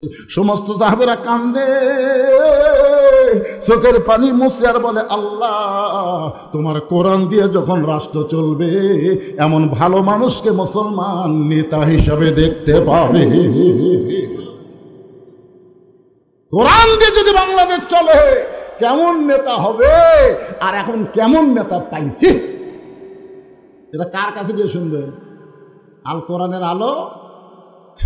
সমস্ত সাহাবেরা কান্দে, চোখের পানি মুছে আর বলে, আল্লাহ তোমার কোরআন দিয়ে যখন রাষ্ট্র চলবে, এমন ভালো মানুষকে মুসলমান নেতা হিসাবে দেখতে পাবে। কোরআন দিয়ে যদি বাংলাদেশ চলে কেমন নেতা হবে, আর এখন কেমন নেতা পাইছি এটা কার কাছে গিয়ে শুনবে? আল কোরআনের আলো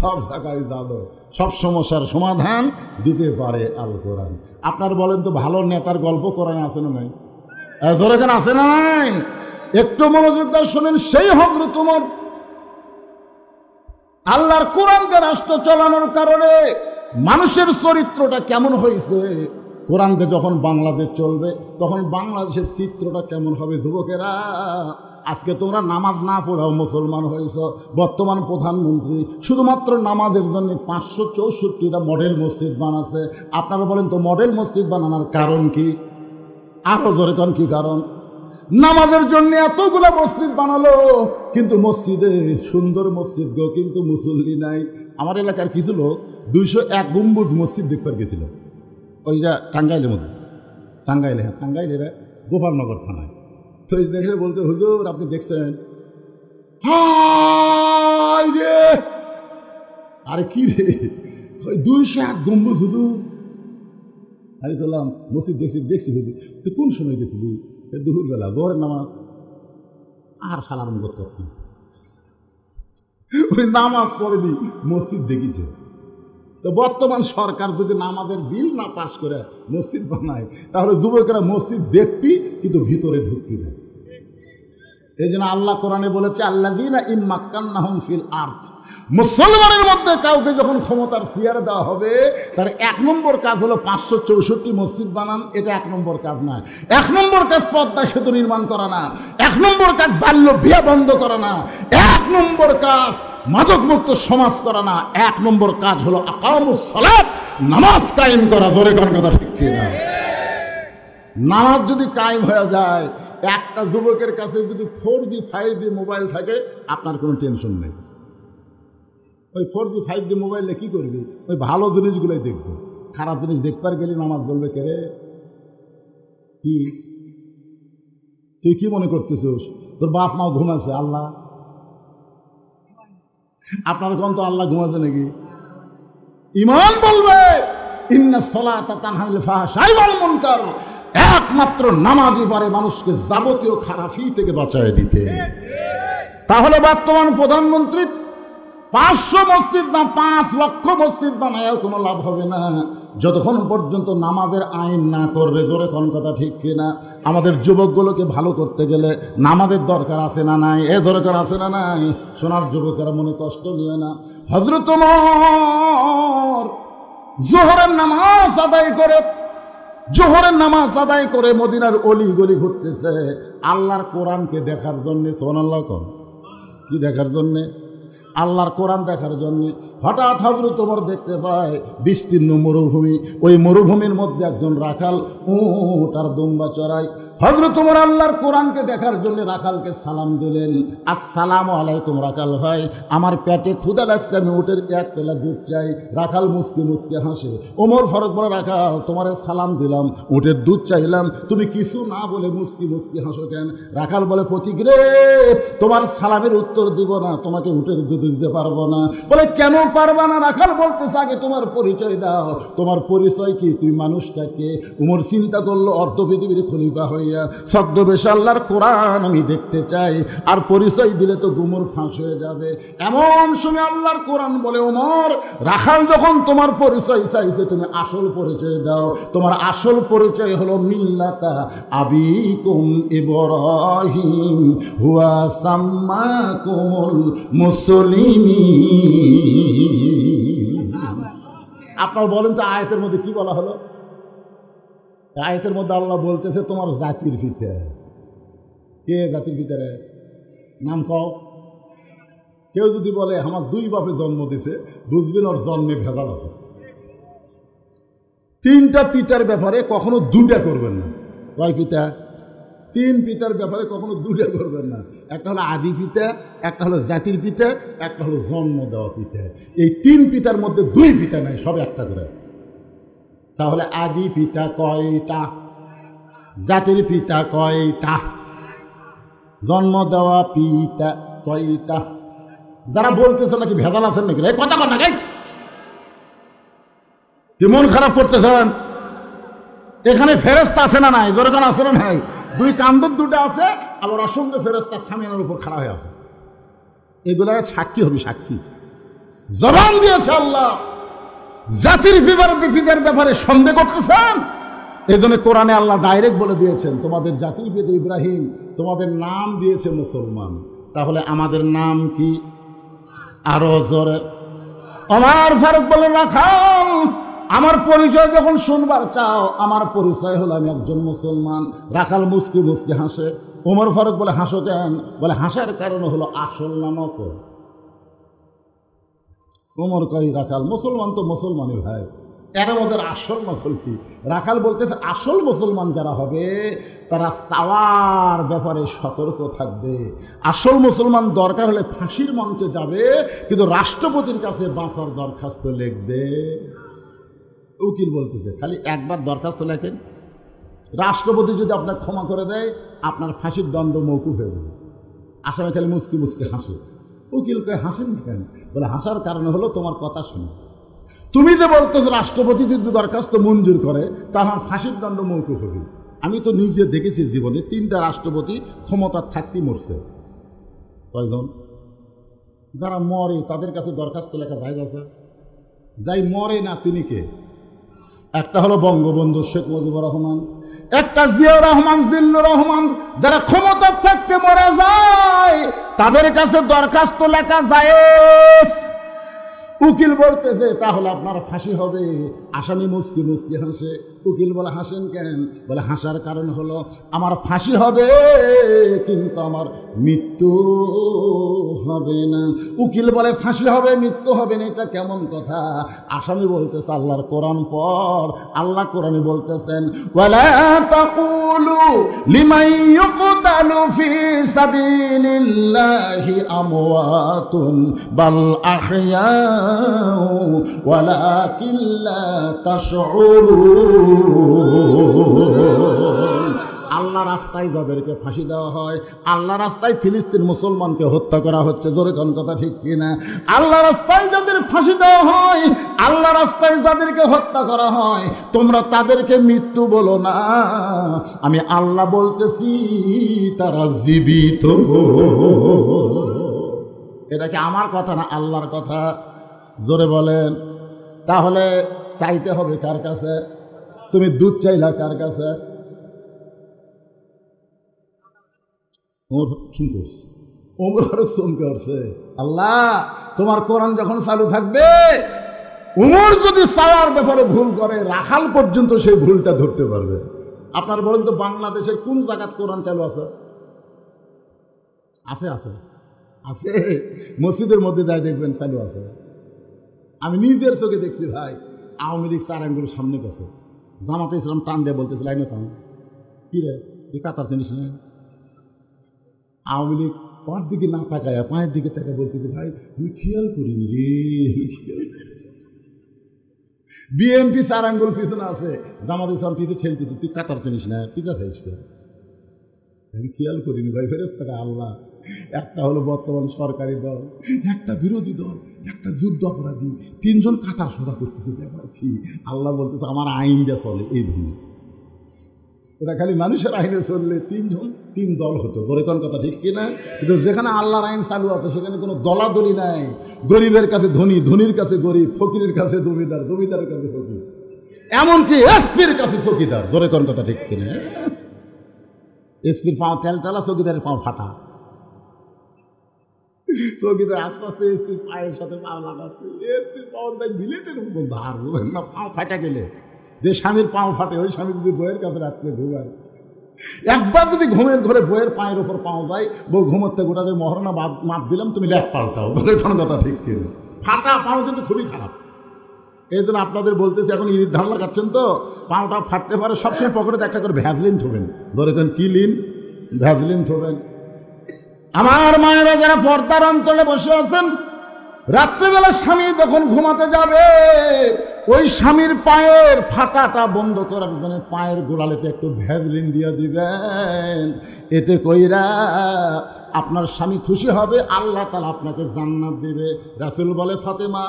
সব জায়গায় আলো, সব সমস্যার সমাধান দিতে পারে আল কোরআন। আপনার বলেন তো, ভালো নেতার গল্প কোরআনে আছে না নাই? জোরে আছে না নাই? একটু মনোযোগ দিয়ে শোনেন। সেই হযরত ওমর আল্লাহর কোরআনকে রাষ্ট্র চালানোর কারণে মানুষের চরিত্রটা কেমন হয়েছে, কোরআনকে যখন বাংলাদেশ চলবে তখন বাংলাদেশের চিত্রটা কেমন হবে। যুবকেরা, আজকে তোমরা নামাজ না পড়াও মুসলমান হয়েছ, বর্তমান প্রধানমন্ত্রী শুধুমাত্র নামাজের জন্য 564টা মডেল মসজিদ বানাচ্ছে। আপনারা বলেন তো, মডেল মসজিদ বানানোর কারণ কি? আরো জোরে কোন কি কারণ? নামাজের জন্য এতগুলো মসজিদ বানালো, কিন্তু মসজিদে সুন্দর মসজিদ গো, কিন্তু মুসল্লি নাই। আমার এলাকার কিছু লোক 201 গম্বুজ মসজিদ দেখবার গেছিল, ওইটা টাঙ্গাইলের মধ্যে, টাঙ্গাইলে, হ্যাঁ টাঙ্গাইলে, গোপালনগর থানায়। তো দেখে বলতে, হুজুর আপনি দেখছেন? হায় রে, আরে কি রে, ওই 201 গম্বুজ হুজুর। আমি বললাম, মসজিদ দেখছি হুজুর। তো কোন সময় গেছিলি? দুপুরবেলা, জোহরের নামাজ। আর সালাম করতে ওই নামাজ পড়েনি, মসজিদ দেখিছে। তো বর্তমান সরকার যদি নামাজের বিল না পাস করে মসজিদ বানায়, তাহলে যুবকেরা মসজিদ দেখবি কিন্তু ভিতরে ঢুকবি না। এই জন্য আল্লাহ কোরআনে বলেছে, আল্লাযীনা ইন মাক্কান্নাহুম ফিল আরদ, মুসলমানের মধ্যে কাউকে যখন ক্ষমতার চেয়ার দেওয়া হবে, তার 1 নম্বর কাজ হলো 564 মসজিদ বানান। এটা 1 নম্বর কাজ না। 1 নম্বর কাজ পদ্মা সেতু নির্মাণ করা না। 1 নম্বর কাজ বাল্য বিয়ে বন্ধ করা না। 1 নম্বর কাজ মাদক মুক্ত সমাজ করা না। 1 নম্বর কাজ হলো আকামুস সালাত, নামাজ কায়েম করা। জোরে কোন কথা ঠিক কিনা? নামাজ যদি কায়েম হয়ে যায়, একটা যুবকের কাছে যদি 4G 5G মোবাইল থাকে, আপনার কোনো টেনশন নেই। ওই 4G 5G মোবাইলে কি করবি? ওই ভালো জিনিসগুলোই দেখবো। খারাপ জিনিস দেখবার গেলে নামাজ বলবে, কে রে কি তুই কি মনে করতেছিস? তোর বাপ মাও ঘুমাচ্ছে, আল্লাহ আপনার কোন তো আল্লাহ ঘুমাচ্ছে নাকি? ঈমান বলবে, ইন্নাস সালাতা তানহা আনিল ফাহশাই ওয়াল মুনকার, একমাত্র নামাজই পারে মানুষকে যাবতীয় খারাপি থেকে বাঁচায় দিতে। তাহলে বর্তমান প্রধানমন্ত্রী 500 মসজিদ না 5 লক্ষ মসজিদ বানায়ও কোনো লাভ হবে না, যতক্ষণ পর্যন্ত নামাজের আইন না করবে। জোরে কোন কথা ঠিক কিনা? আমাদের যুবকগুলোকে ভালো করতে গেলে নামাজের দরকার আছে না নাই? এ দরকার আছে না নাই? সোনার যুবকেরা মনে কষ্ট নিয়ে না। হযরত ওমর জোহরের নামাজ আদায় করে মদিনার অলি গলি ঘুরতেছে আল্লাহর কোরআনকে দেখার জন্যে। সুবহানাল্লাহ কোন কি দেখার জন্যে? আল্লাহর কোরআন দেখার জন্য। হঠাৎ হযরত ওমর দেখতে পায় বিস্তীর্ণ মরুভূমি, ওই মরুভূমির মধ্যে একজন রাখাল উট আর দুম্বা চড়ায়। হযরত ওমর আল্লাহর কোরআনকে দেখার জন্য রাখালকে সালাম দিলেন, আসসালামু আলাইকুম রাখাল ভাই, আমার পেটে ক্ষুধা লাগছে, আমি উটের 1 পেলা দুধ চাই। রাখাল মুসকে মুসকে হাসে। ওমর ফারুক বলে, রাখাল তোমারে সালাম দিলাম, উটের দুধ চাইলাম, তুমি কিছু না বলে মুসকি মুসকি হাসো কেন? রাখাল বলে, পথিক রে, তোমার সালামের উত্তর দিব না, তোমাকে উটের দুধ দিতে পারবো না। বলে, কেন পারবা না? রাখাল বলতেছে, আগে তোমার পরিচয় দাও, তোমার পরিচয় কি, তুমি মানুষটাকে? উমর চিন্তা করলো, অর্ধ পৃথিবীর খলিফা হইয়া ছদ্মবেশে আল্লাহর কোরআন আমি দেখতে চাই, আর পরিচয় দিলে তো গুমর ফাঁস হয়ে যাবে। এমন সময় আল্লাহর কোরআন বলে, ওমর রাখাল যখন তোমার পরিচয় চাইছে, তুমি আসল পরিচয় দাও। তোমার আসল পরিচয় হলো মিল্লাতা আবিকুম ইব্রাহিম হুয়া সাম্মাকুমুল মুসলিমিন। আপনার বলেন তো, আয়াতের মধ্যে কি বলা হলো? আয়াতের মধ্যে আল্লাহ বলতেছে, তোমার জাতির পিতা কে? জাতির পিতারে নাম কও। কেউ যদি বলে আমার 2 বাপে জন্ম দিছে, বুঝবেন ওর জন্মে ভেজাল আছে। 3টা পিতার ব্যাপারে কখনো 2টা করবেন না। কয় পিতা? তিন পিতার ব্যাপারে কখনো দুটা করবেন না। একটা হলো আদি পিতা, একটা হলো জাতির পিতা, একটা হলো জন্ম দেওয়া পিতা। এই তিন পিতার মধ্যে দুই পিতা নাই, সব একটা করে। তাহলে আদি পিতা কয়টা, জাতির পিতা কয়টা, জন্ম দেওয়া পিতা কয়টা? যারা বলতেছে নাকি ভেজাল আছেন নাকি এই কথা বল না, কি মন খারাপ করতেছেন? এখানে ফেরেশতা আছে না নাই? জোরকান আছে না নাই? দুই কান্দর দুটো আছে, আবার অসংখ্য ফেরেশতা সামিয়ানের উপর খাড়া হয়ে আছে। এগুলা সাক্ষী হবে, সাক্ষী। জবান দিয়েছে আল্লাহ। জাতির পিতার ব্যাপারে সন্দেহ করতেছেন? এই জন্য কোরআনে আল্লাহ ডাইরেক্ট বলে দিয়েছেন, তোমাদের জাতির পিতা ইব্রাহিম, তোমাদের নাম দিয়েছে মুসলমান। তাহলে আমাদের নাম কি? আরো জোরে। ওমর ফারুক বলে, রাখাল আমার পরিচয় যখন শুনবার চাও, আমার পরিচয় হলো আমি একজন মুসলমান। রাখাল মুস্কি মুস্কি হাসে। ওমর ফারুক বলে, হাসো কেন? বলে, হাসার কারণ হলো আসল নামক। ওমর কই, রাখাল মুসলমান তো মুসলমানই ভাই, এর মধ্যে আসল নকল কি? রাখাল বলতেছে, আসল মুসলমান যারা হবে তারা চাওয়ার ব্যাপারে সতর্ক থাকবে। আসল মুসলমান দরকার হলে ফাঁসির মঞ্চে যাবে, কিন্তু রাষ্ট্রপতির কাছে বাঁচার দরখাস্ত লিখবে। উকিল বলতেছে, খালি একবার দরখাস্ত লেখেন, রাষ্ট্রপতি যদি আপনার ক্ষমা করে দেয়, আপনার ফাঁসির দণ্ড মওকুফ হয়ে যাবে। আসামি খালি মুসকি মুসকি হাসে। উকিল কয়ে, হাসেন কেন? বলে, হাসার কারণ হলো তোমার কথা শুনে। তুমি যে বলতেছো রাষ্ট্রপতি যদি দরখাস্ত মঞ্জুর করে, তাহলে ফাঁসির দণ্ড মওকুফ হবে। আমি তো নিজে দেখেছি জীবনে, 3টা রাষ্ট্রপতি ক্ষমতার থাকতে মরছে। কয়জন? যারা মরে তাদের কাছে দরখাস্ত লেখা যায় আছে? যাই মরে না তিনি কে? একটা হলো বঙ্গবন্ধু শেখ মুজিবুর রহমান, একটা জিয়াউর রহমান, জিল্লুর রহমান। যারা ক্ষমতার থাকতে মরে যায় তাদের কাছে দরখাস্ত লেখা যায়। উকিল বলতেছে, তাহলে আপনার ফাঁসি হবে। আসামি মুসকি মুসকি হাসে। উকিল বলে, হাসেন কেন? বলে, হাসার কারণ হলো আমার ফাঁসি হবে, কিন্তু আমার মৃত্যু হবে না। উকিল বলে, ফাঁসি হবে মৃত্যু হবে না, এটা কেমন কথা? আসামি বলতেছে, আল্লাহর কোরআন পড়। আল্লাহ কোরআনে বলতেছেন, ওয়ালা তাকুলু লিমান ইউকতালু ফি সাবিলিল্লাহি আমওয়াতুন বাল আহইয়া ওয়ালাকিন লা তাশউরুন। আল্লাহ রাস্তায় যাদেরকে ফাঁসি দেওয়া হয়, আল্লাহ রাস্তায় ফিলিস্তিন মুসলমানকে হত্যা করা হচ্ছে। জোরে কোন কথা ঠিক কিনা? আল্লাহ রাস্তায় যাদের ফাঁসি দেওয়া হয়, আল্লাহ রাস্তায় যাদেরকে হত্যা করা হয়, তোমরা তাদেরকে মৃত্যু বলো না। আমি আল্লাহ বলতেছি তারা জীবিত। এটা কি আমার কথা না আল্লাহর কথা? জোরে বলেন। তাহলে চাইতে হবে কার কাছে? তুমি দুধ চাইলা কার কাছে? ওমর ফারুক চমকে উঠছে, আল্লাহ তোমার কোরআন যখন চালু থাকবে, উমর যদি চাওয়ার ব্যাপারে ভুল করে, রাখাল পর্যন্ত সেই ভুলটা ধরতে পারবে। আপনার বলেন তো, বাংলাদেশের কোন জায়গায় কোরআন চালু আছে? আছে আছে আছে, মসজিদের মধ্যে যাই দেখবেন চালু আছে। আমি নিজের চোখে দেখছি ভাই। আওয়ামী লীগ 4 আঙ্গুল সামনে গেছে, জামাতে ইসলাম টান দিয়ে বলতেছিল, আইনো টান কি রে, তুই কাতার চিনিস না? আওয়ামী লীগ পায়ের দিকে না তাকায়, পায়ের দিকে তাকায় বলতেছে, ভাই আমি খেয়াল করিনি রে। বিএনপি 4 আঙ্গুল পিছনে আছে, জামাতে ইসলাম পিছু ঠেলতেছে, তুই কাতার চিনিস না, পিছা খাইস না। আমি খেয়াল করিনি ভাই। ফেরেশতারা আল্লাহ, একটা হলো বর্তমান সরকারি দল, একটা বিরোধী দল, একটা যুদ্ধ অপরাধী, 3 জন কাতার সোজা করতেছে। ব্যাপার কি? আল্লাহ বলতেছে, আমার আইনটা চলে এই ভূমি। ওটা খালি মানুষের আইনে চললে 3 জন 3 দল হতো। জোরে কোন কথা ঠিক কিনা? কিন্তু যেখানে আল্লাহর আইন চালু আছে সেখানে কোনো দলাদলি নাই। গরিবের কাছে ধনী, ধনীর কাছে গরিব, ফকিরের কাছে জমিদার, জমিদারের কাছে ফকির, এমনকি এসপির কাছে চৌকিদার। জোরে কোন কথা ঠিক কিনা? এসপির পাও তেলতেলা, চৌকিদারের পাও ফাটা। চৌকিদার আস্তে আস্তে এসপির পায়ের সাথে পাও লাগাচ্ছে। এসপির পাও বিলেটের মতো ধার, বুঝলেন না? পাও ফাটা গেলে যে স্বামীর পাও ফাটে, ওই স্বামী যদি বইয়ের কাছে রাত্রে ঘুমায়, একবার যদি ঘুমের ঘরে বইয়ের পায়ের ওপর পাও যায়, বউ ঘুমোতে গোটাকে মহারণা মাপ দিলাম, তুমি ল্যাপ পাল্টাও। ধরে কোন কথা ঠিক কিনা? ফাটা পাও কিন্তু খুবই খারাপ। এই জন্য আপনাদের বলতেছি, এখন ইরির ধান লাগাচ্ছেন তো, পাওটা ফাটতে পারে, সবসময় পকেটে একটা করে ভ্যাজলিন থবেন। ধরে কোন কি লিন? ভ্যাজলিন থবেন। আমার মায়েরা যারা পর্দার অঞ্চলে বসে আছেন, রাত্রিবেলা স্বামী যখন ঘুমাতে যাবে, ওই স্বামীর পায়ের ফাটাটা বন্ধ করার জন্য পায়ের গোড়ালিতে একটু ভ্যাজলিন দিয়ে দিবেন। এতে কইরা আপনার স্বামী খুশি হবে, আল্লাহ তাআলা আপনাকে জান্নাত দিবে। রাসূল বলে, ফাতেমা,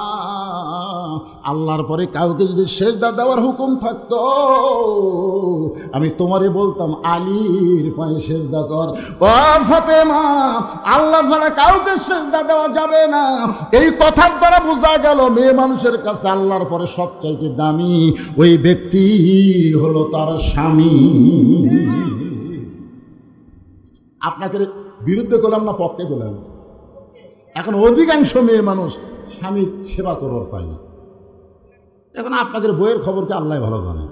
আল্লাহর পরে কাউকে যদি সেজদা দেওয়ার হুকুম থাকতো, আমি তোমারে বলতাম আলীর পায়ে সেজদা কর। ও ফাতেমা, আল্লাহ ছাড়া কাউকে সেজদা দেওয়া যাবে না। এই কথার দ্বারা বোঝা গেল মেয়ে মানুষের কাছে আল্লাহর পরে সবচাইতে দামি ওই ব্যক্তি হলো তার স্বামী। আপনাকে বিরুদ্ধে করলাম না পক্ষে করলাম? এখন অধিকাংশ মেয়ে মানুষ স্বামীর সেবা করবার চাই না। এখন আপনাদের বইয়ের খবরকে আল্লাহ ভালো জানে,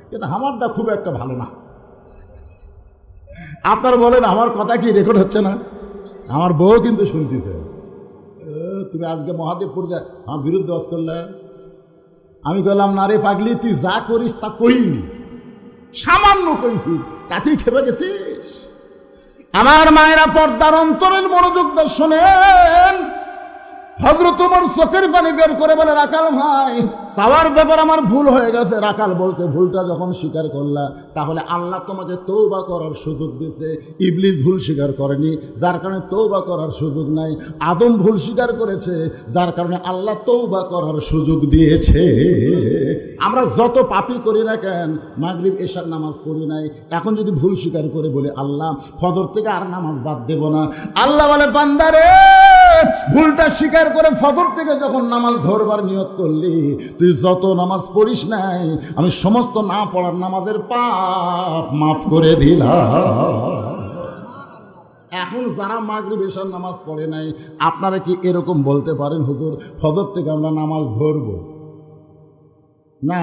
কিন্তু আমারটা খুব একটা ভালো না। আপনার বলেন আমার কথা কি রেকর্ড হচ্ছে না? আমার বউ কিন্তু শুনতেছে, তুমি আজকে মহাদেবপুর যা আমার বিরুদ্ধে ওয়াজ করলে। আমি বললাম, না রে পাগলি, তুই যা করিস তা কইনি, সামান্য কইছি, তাতেই খেপে গেছিস। আমার মায়েরা পর্দার অন্তরের মনোযোগ দিয়ে শোনেন। হযরত ওমর চোখের পানি বের করে বলে, রাখাল ভাই, চাওয়ার ব্যাপার আমার ভুল হয়ে গেছে। রাখাল বলতে, ভুলটা যখন স্বীকার করলা, তাহলে আল্লাহ তোমাকে তওবা করার সুযোগ দিয়েছে। ইবলিস ভুল স্বীকার করেনি, যার কারণে তওবা করার সুযোগ নাই। আদম ভুল স্বীকার করেছে, যার কারণে আল্লাহ তওবা করার সুযোগ দিয়েছে। আমরা যত পাপই করি না কেন, মাগরিব এশার নামাজ পড়ি নাই, এখন যদি ভুল স্বীকার করে বলে আল্লাহ ফজর থেকে আর নামাজ বাদ দেব না, আল্লাহ বলে, বান্দারে, ভুলটা স্বীকার করে ফজর থেকে যখন নামাজ ধরবার নিয়ত করলি, তুই যত নামাজ পড়িস নাই, আমি সমস্ত না পড়ার নামাজের পাপ মাফ করে দিলাম। এখন যারা মাগরিব এশার নামাজ পড়ে নাই, আপনারা কি এরকম বলতে পারেন, হুজুর ফজর থেকে আমরা নামাজ ধরব না?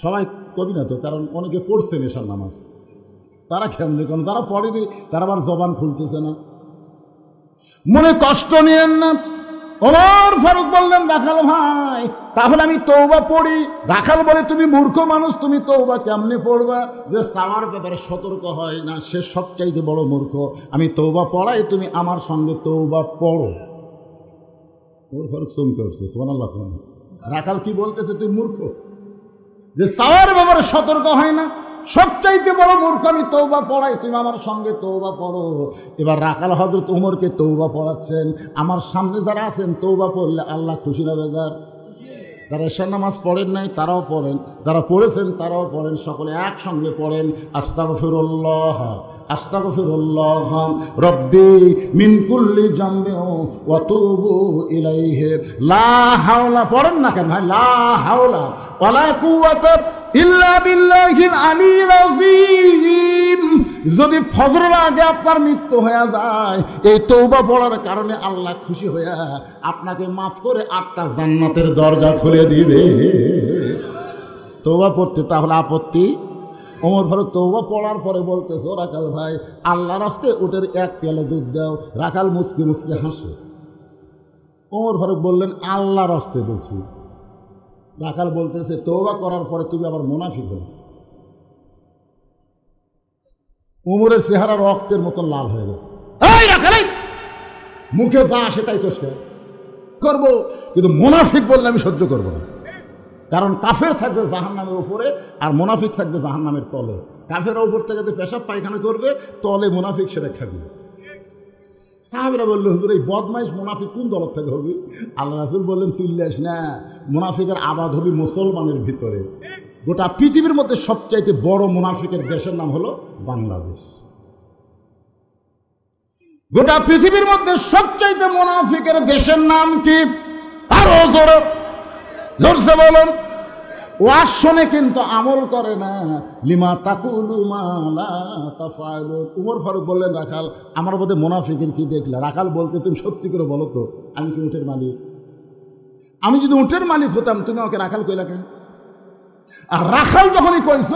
সবাই কবি না তো, কারণ অনেকে পড়ছেন এশার নামাজ, তারা কেমনি কোন, যারা পড়েনি তারা আবার জবান খুলতেছে না। মনে কষ্ট নিয়েন না। ওমর ফারুক বললেন, রাখাল ভাই, তাহলে আমি তওবা পড়ি। রাখাল বলে, তুমি মূর্খ মানুষ, তুমি তওবা কেমনে পড়বা? যে চাওয়ার ব্যাপারে সতর্ক হয় না, সে সবচাইতে বড় মূর্খ। আমি তওবা পড়াই, তুমি আমার সঙ্গে তওবা পড়ো। ওমর ফারুক চমকে উঠছে, সুবহানাল্লাহ। রাখাল কি বলতেছে? তুই মূর্খ, যে চাওয়ার ব্যাপারে সতর্ক হয় না, সবচাইতে বড় মূর্খ। আমি তওবা পড়াই, তুমি আমার সঙ্গে তওবা পড়ো। এবার রাখাল হযরত ওমরকে তওবা পড়াচ্ছেন। আমার সামনে যারা আছেন, তওবা পড়লে আল্লাহ খুশি হবে। যারা এশার নামাজ পড়েন নাই তারাও পড়েন, যারা পড়েছেন তারাও পড়েন, সকলে একসঙ্গে পড়েন, আস্তাগফিরুল্লাহ আস্তাগফিরুল্লাহ রব্বি মিন কুল্লি জামবি ওয়া তুবু ইলাইহি লা হাওলা। পড়েন না কেন ভাই? লা হাওলা ওয়ালা কুওয়াতা ইল্লা বিল্লাহিল আলিয়্যিল আযীম। যদি ফজরের আগে আপনার মৃত্যু হয়ে যায়, এই তওবা পড়ার কারণে আল্লাহ খুশি হয়ে আপনাকে মাফ করে 8টা জান্নাতের দরজা খুলে দিবে। তওবা পড়তে তাহলে আপত্তি? ওমর ফারুক তওবা পড়ার পরে বলতেছে, ও রাখাল ভাই, আল্লাহর রাস্তায় উটের 1 পেয়ালা দুধ দাও। রাখাল মুসকি মুসকি হাসে। ওমর ফারুক বললেন, আল্লাহর রাস্তায় বলছি। রাখাল বলতেছে, তওবা করার পরে তুমি আবার মুনাফিক হলে। উমরের চেহারা রক্তের মতন লাল হয়ে গেছে। এই রাখাল, মুখে যা আসে তাই করবো, কিন্তু মুনাফিক বললে আমি সহ্য করবো না। কারণ কাফের থাকবে জাহান্নামের উপরে, আর মুনাফিক থাকবে জাহান্নামের তলে। কাফের উপর থেকে যে পেশাব পায়খানা করবে, তলে মুনাফিক সেটা খাবে। সাহাবীরা বললো, হুজুর এই বদমাইশ মুনাফিক কোন দল থেকে হবে? আল্লাহ রাসূল বললেন, চিল্লাস না, মুনাফিকের আবাদ হবে মুসলমানের ভিতরে। গোটা পৃথিবীর মধ্যে সবচাইতে বড় মুনাফিকের দেশের নাম হলো বাংলাদেশ। গোটা পৃথিবীর মধ্যে সবচাইতে মুনাফিকের দেশের নাম কি? আরো জোরসে বলুন। ওয়াজ শুনে কিন্তু আমল করে না। লিমা তাকুলু মা লা তাফআলু। উমর ফারুক বললেন, রাখাল, আমার মধ্যে মুনাফিকের কি দেখলে? রাখাল বলতে, তুমি সত্যি করে বলো তো, আমি কি উটের মালিক? আমি যদি উটের মালিক হতাম, তুমি আমাকে রাখাল কইলা কেন? আর রাখাল যখনই কইছ,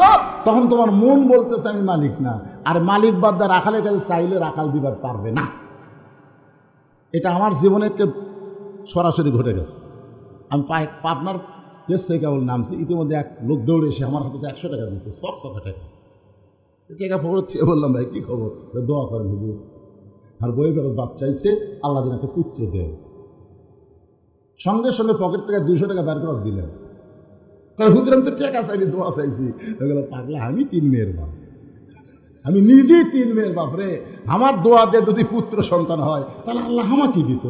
তখন তোমার মন বলতেছে আমি মালিক না। আর মালিক বাদ দা রাখালের কাছে চাইলে রাখাল দিবার পারবে না। এটা আমার জীবনে সরাসরি ঘটে গেছে। আমি পাবনার টেস্ট থেকে কেবল নামছি, ইতিমধ্যে এক লোক দৌড়ে এসে আমার হাতে 100 টাকা দিচ্ছে, সব টাকা। টাকা পকেট থেকে বললাম, ভাই কী খবর? দোয়া করেন হুজুর। আর বই ফেরত বাচ্চা চাইছে, আল্লাহ দিন একটা পুত্র দেয়। সঙ্গে সঙ্গে পকেট থেকে 200 টাকা বের করে দিলেন। কারণ হুজুর আমি তো টাকা চাইনি, দোয়া চাইছি। ওগুলো পাগলা, আমি 3 মেয়ের বাপ, আমি নিজেই 3 মেয়ের বাপ রে। আমার দোয়া দিয়ে যদি পুত্র সন্তান হয় তাহলে আল্লাহ আমাকে দিত।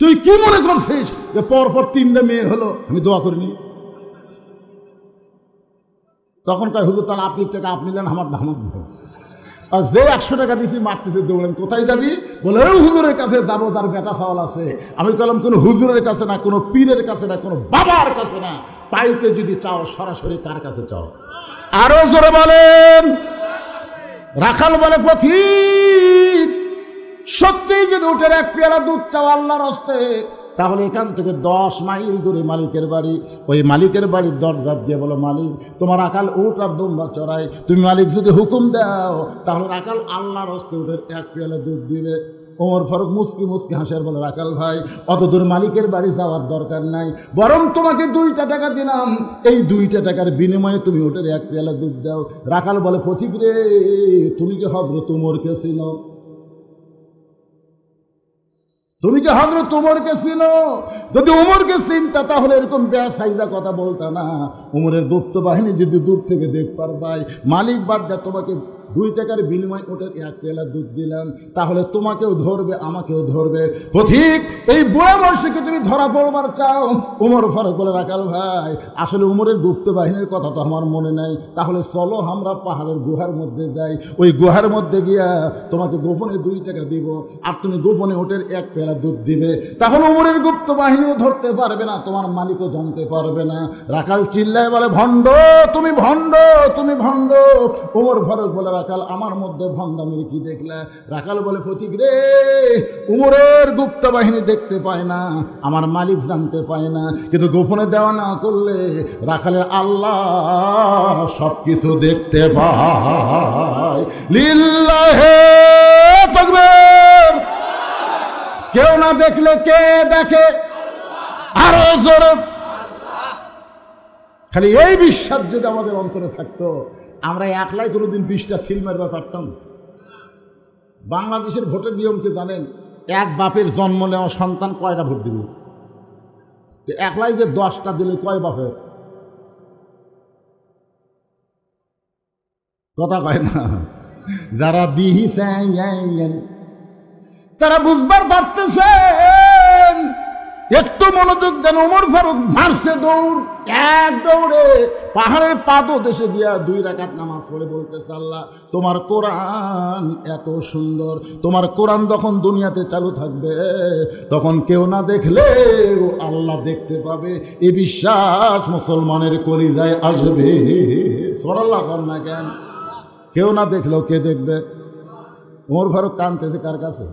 তুই কি মনে করছিস যে পরপর 3টা মেয়ে হলো আমি দোয়া করিনি? তখন কয় হুজুর তাহলে আপনি টাকা আপনি নেন, আমার নাম আর যে 100 টাকা দিয়েছি মারতেছে দৌড়েন। কোথায় যাবি? বলে ওই হুজুরের কাছে যাবো, তার বেটা চাওয়াল আছে। আমি বললাম কোনো হুজুরের কাছে না, কোনো পীরের কাছে না, কোনো বাবার কাছে না। পাইতে যদি চাও সরাসরি কার কাছে চাও? আরো জোরে বলেন। রাখাল বলে পথিক, সত্যিই যদি উঠের 1 পেয়ালা দুধ চাও আল্লাহর হস্তে, তাহলে এখান থেকে 10 মাইল দূরে মালিকের বাড়ি। ওই মালিকের বাড়ির দরজা দিয়ে বলো, মালিক তোমার রাখাল উট আর দুম্বা চড়াই, তুমি মালিক যদি হুকুম দাও তাহলে রাখাল আল্লাহর হস্তে উঠের 1 পেয়ালা দুধ দিবে। ওমর ফারুক মুস্কি মুস্কি হাসের বলে, রাখাল ভাই অত দূর মালিকের বাড়ি যাওয়ার দরকার নাই, বরং তোমাকে 2টা টাকা দিলাম, এই 2টা টাকার বিনিময়ে তুমি ওটার 1 পেয়ালা দুধ দাও। রাখাল বলে, পথিক রে তুমি কি হযরত উমরকে চিনো? তুমি কি হযরত উমরকে চিনো? যদি উমরকে চিনতা তাহলে এরকম বেসাইদা কথা বলতা না। উমরের গুপ্ত বাহিনী যদি দূর থেকে দেখ পারবাই, মালিক বাদ দেয় তোমাকে 2 টাকার বিনিময়ে ওটার 1 পেয়ালা দুধ দিলাম, তাহলে তোমাকেও ধরবে আমাকেও ধরবে। পথিক এই বুড়া বয়সে কি তুমি ধরা পড়বার চাও? উমর ফারুক বলে, রাখাল ভাই আসলে উমরের গুপ্ত বাহিনীর কথা তো আমার মনে নাই, তাহলে চলো আমরা পাহাড়ের গুহার মধ্যে যাই, ওই গুহার মধ্যে গিয়া তোমাকে গোপনে 2 টাকা দিব, আর তুমি গোপনে ওটার 1 পেয়ালা দুধ দিবে, তাহলে উমরের গুপ্ত বাহিনীও ধরতে পারবে না, তোমার মালিকও জানতে পারবে না। রাখাল চিল্লায় বলে, ভণ্ড তুমি, ভণ্ড তুমি, ভণ্ড। উমর ফারুক বলে, রাখাল আমার মধ্যে ভণ্ডামির কি দেখলা? রাখাল বলে, পথিক রে উমরের গুপ্ত বাহিনী দেখতে পায় না, আমার মালিক জানতে পায় না, কিন্তু গোপনে দেওয়া না করলে রাখালের আল্লাহ সবকিছু দেখতে পায়। লিল্লাহে তাকবীর। কেউ না দেখলে কে দেখে? আরো জোরে। খালি এই বিশ্বাস যদি আমাদের অন্তরে থাকতো, আমরা একলাই কোনোদিন 20টা সিল মারবা পারতাম। বাংলাদেশের ভোটের নিয়ম কি জানেন? 1 বাপের জন্ম নেওয়া সন্তান কয়টা ভোট দিবে? একলাই যে 10টা দিলে কয় বাপের? কথা কয় না। যারা দিয়েছেন তারা বুঝবার পারতেছেন। একটু মনোযোগ দেন। ওমর ফারুক মারছে দৌড়, 1 দৌড়ে পাহাড়ের পাদদেশে গিয়া 2 রাকাত নামাজ পড়ে বলতেছে, আল্লাহ তোমার কোরআন এত সুন্দর, তোমার কোরআন যখন দুনিয়াতে চালু থাকবে তখন কেউ না দেখলেও আল্লাহ দেখতে পাবে, এই বিশ্বাস মুসলমানের কলিজায় আসবে। সুবহানাল্লাহ কর না কেন? কেউ না দেখলেও কে দেখবে? ওমর ফারুক কাঁদতেছে কার কাছে?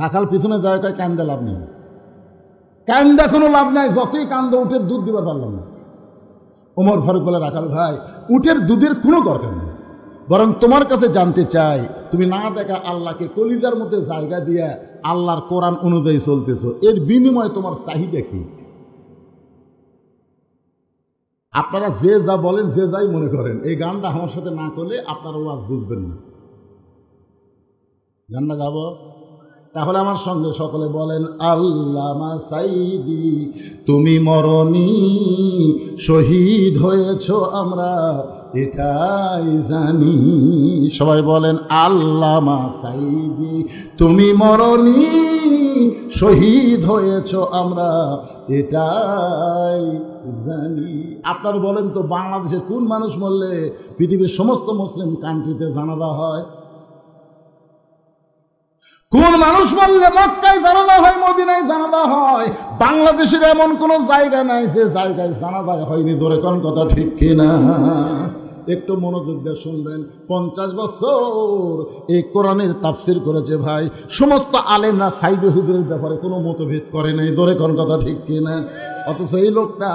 রাখাল পিছনে যায়, কয় কান্দে লাভ নেই, কান্দা কোনো লাভ নাই, যতই কান্দো উটের দুধ দিবার পারলাম না। ওমর ফারুক বলে, রাখাল ভাই উটের দুধের কোনো দরকার নেই, বরং তোমার কাছে জানতে চাই তুমি না দেখা আল্লাহকে কলিজার মধ্যে জায়গা দিয়া আল্লাহর কোরআন অনুযায়ী চলতেছো, এর বিনিময়ে তোমার চাহিদা কি? আপনারা যে যা বলেন, যে যাই মনে করেন, এই গানটা আমার সাথে না করলে আপনারা ওয়াজ বুঝবেন না। গানটা গাবো? তাহলে আমার সঙ্গে সকলে বলেন, আল্লামা সাইদি তুমি মরনি, শহীদ হয়েছ আমরা এটাই জানি। সবাই বলেন, আল্লামা সাইদি তুমি মরনি, শহীদ হয়েছ আমরা এটাই জানি। আপনারা বলেন তো, বাংলাদেশের কোন মানুষ মরলে পৃথিবীর সমস্ত মুসলিম কান্ট্রিতে জানাজা হয়? কোন মানুষ মারলে মক্কায় জানাজা হয়, মদিনায় জানাজা হয়? বাংলাদেশের এমন কোন জায়গা নাই যে জায়গায় জানাজা হয়নি। জোরে কোন কথা ঠিক কিনা? একটু মনোযোগ দিয়ে শুনবেন। 50 বছর এই কোরআনের তাফসির করেছে ভাই, সমস্ত আলেমরা সাইদে হুজুরের ব্যাপারে কোনো মতভেদ করে নাই। জোরে কোন কথা ঠিক কিনা? অথচ এই লোকটা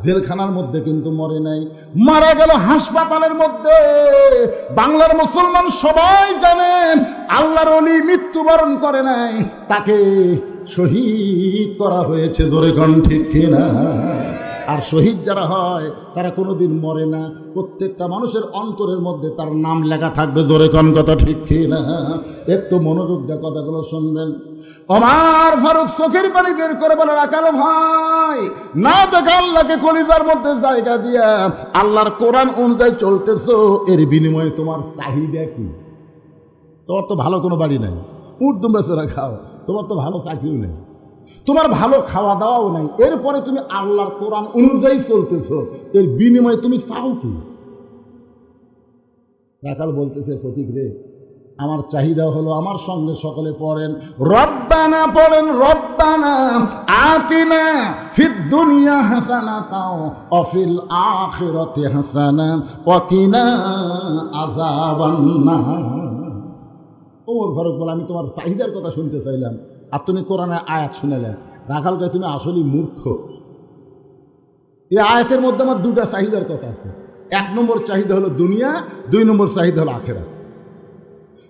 জেলখানার মধ্যে কিন্তু মরে নাই, মারা গেল হাসপাতালের মধ্যে। বাংলার মুসলমান সবাই জানেন আল্লাহর ওলি মৃত্যুবরণ করে নাই, তাকে শহীদ করা হয়েছে। জোরে কোন ঠিক কিনা? আর আর শহীদ যারা হয় তারা কোনোদিন মরে না, প্রত্যেকটা মানুষের অন্তরের মধ্যে তার নাম লেখা থাকবে। জোরে কোন কথা ঠিক কি না? একটু মনোযোগ দিয়ে কথাগুলো শুনবেন। ওমর ফারুক চোখের পানি বের করে বলে, রাখাল ভাই, না দেখে আল্লাহকে কলিজার মধ্যে জায়গা দিয়া আল্লাহর কোরআন অনুযায়ী চলতেছো, এর বিনিময়ে তোমার চাহিদা কি? তোমার তো ভালো কোনো বাড়ি নাই, উট দুম্বেচরা খাও, তোমার তো ভালো চাকরিও নেই, তোমার ভালো খাওয়া দাওয়াও নাই, এরপরে তুমি আল্লাহর কোরআন অনুযায়ী চলতেছো, এর বিনিময়ে তুমি চাও কি? রাখাল বলতেছে, ফকির রে, আমার চাহিদা হলো, আমার সঙ্গে সকলে পড়েন রব্বানা, পড়েন রব্বানা আতিনা ফিদ দুনিয়া হাসানাতাও ওয়া ফিল আখিরাতি হাসানা ওয়া কিনা আযাবান্নার। ওমর ফারুক বলে, আমি তোমার চাহিদার কথা শুনতে চাইলাম আর তুমি কোরআনের আয়াত শুনালে। রাখাল কয়, তুমি আসলেই মূর্খ। এই আয়াতের মধ্যে আমার দুটা চাহিদার কথা আছে। এক নম্বর চাহিদা হলো দুনিয়া, দুই নম্বর চাহিদা হলো আখিরাত।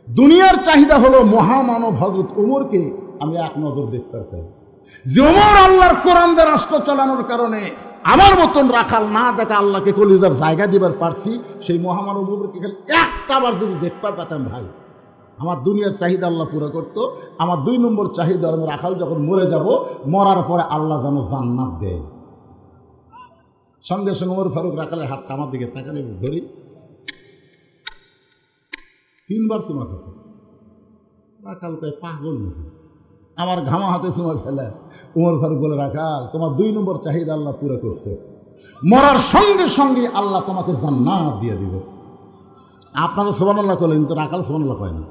দুনিয়ার চাহিদা হলো মহামানব হযরত ওমরকে আমি এক নজর দেখতে চাই, যে ওমর আল্লাহর কোরআন দিয়ে রাষ্ট্র চালানোর কারণে আমার মতন রাখাল না দেখা আল্লাহকে কলিজার জায়গা দিবার পারছি, সেই মহামানব ওমরকে খালি একটা বার যদি দেখবার পেতাম ভাই, আমার দুনিয়ার চাহিদা আল্লাহ পুরো করতো। আমার দুই নম্বর চাহিদা আমি রাখাল যখন মরে যাব, মরার পরে আল্লাহ যেন জান্নাত দেয়। সঙ্গে সঙ্গে ওমর ফারুক রাখালের হাতটা আমার দিকে তাকালে ধরি, তিনবার চুমা খেয়েছে। রাখাল কয়, পাগল নাকি, আমার ঘামা হাতে চুমা খেলে। ওমর ফারুক বলে, রাখাল, তোমার দুই নম্বর চাহিদা আল্লাহ পুরো করছে, মরার সঙ্গে সঙ্গে আল্লাহ তোমাকে জান্নাত দিয়ে দিবে। আপনারা সুবহানাল্লাহ করলেন, কিন্তু রাখাল সুবহানাল্লাহ কয় না।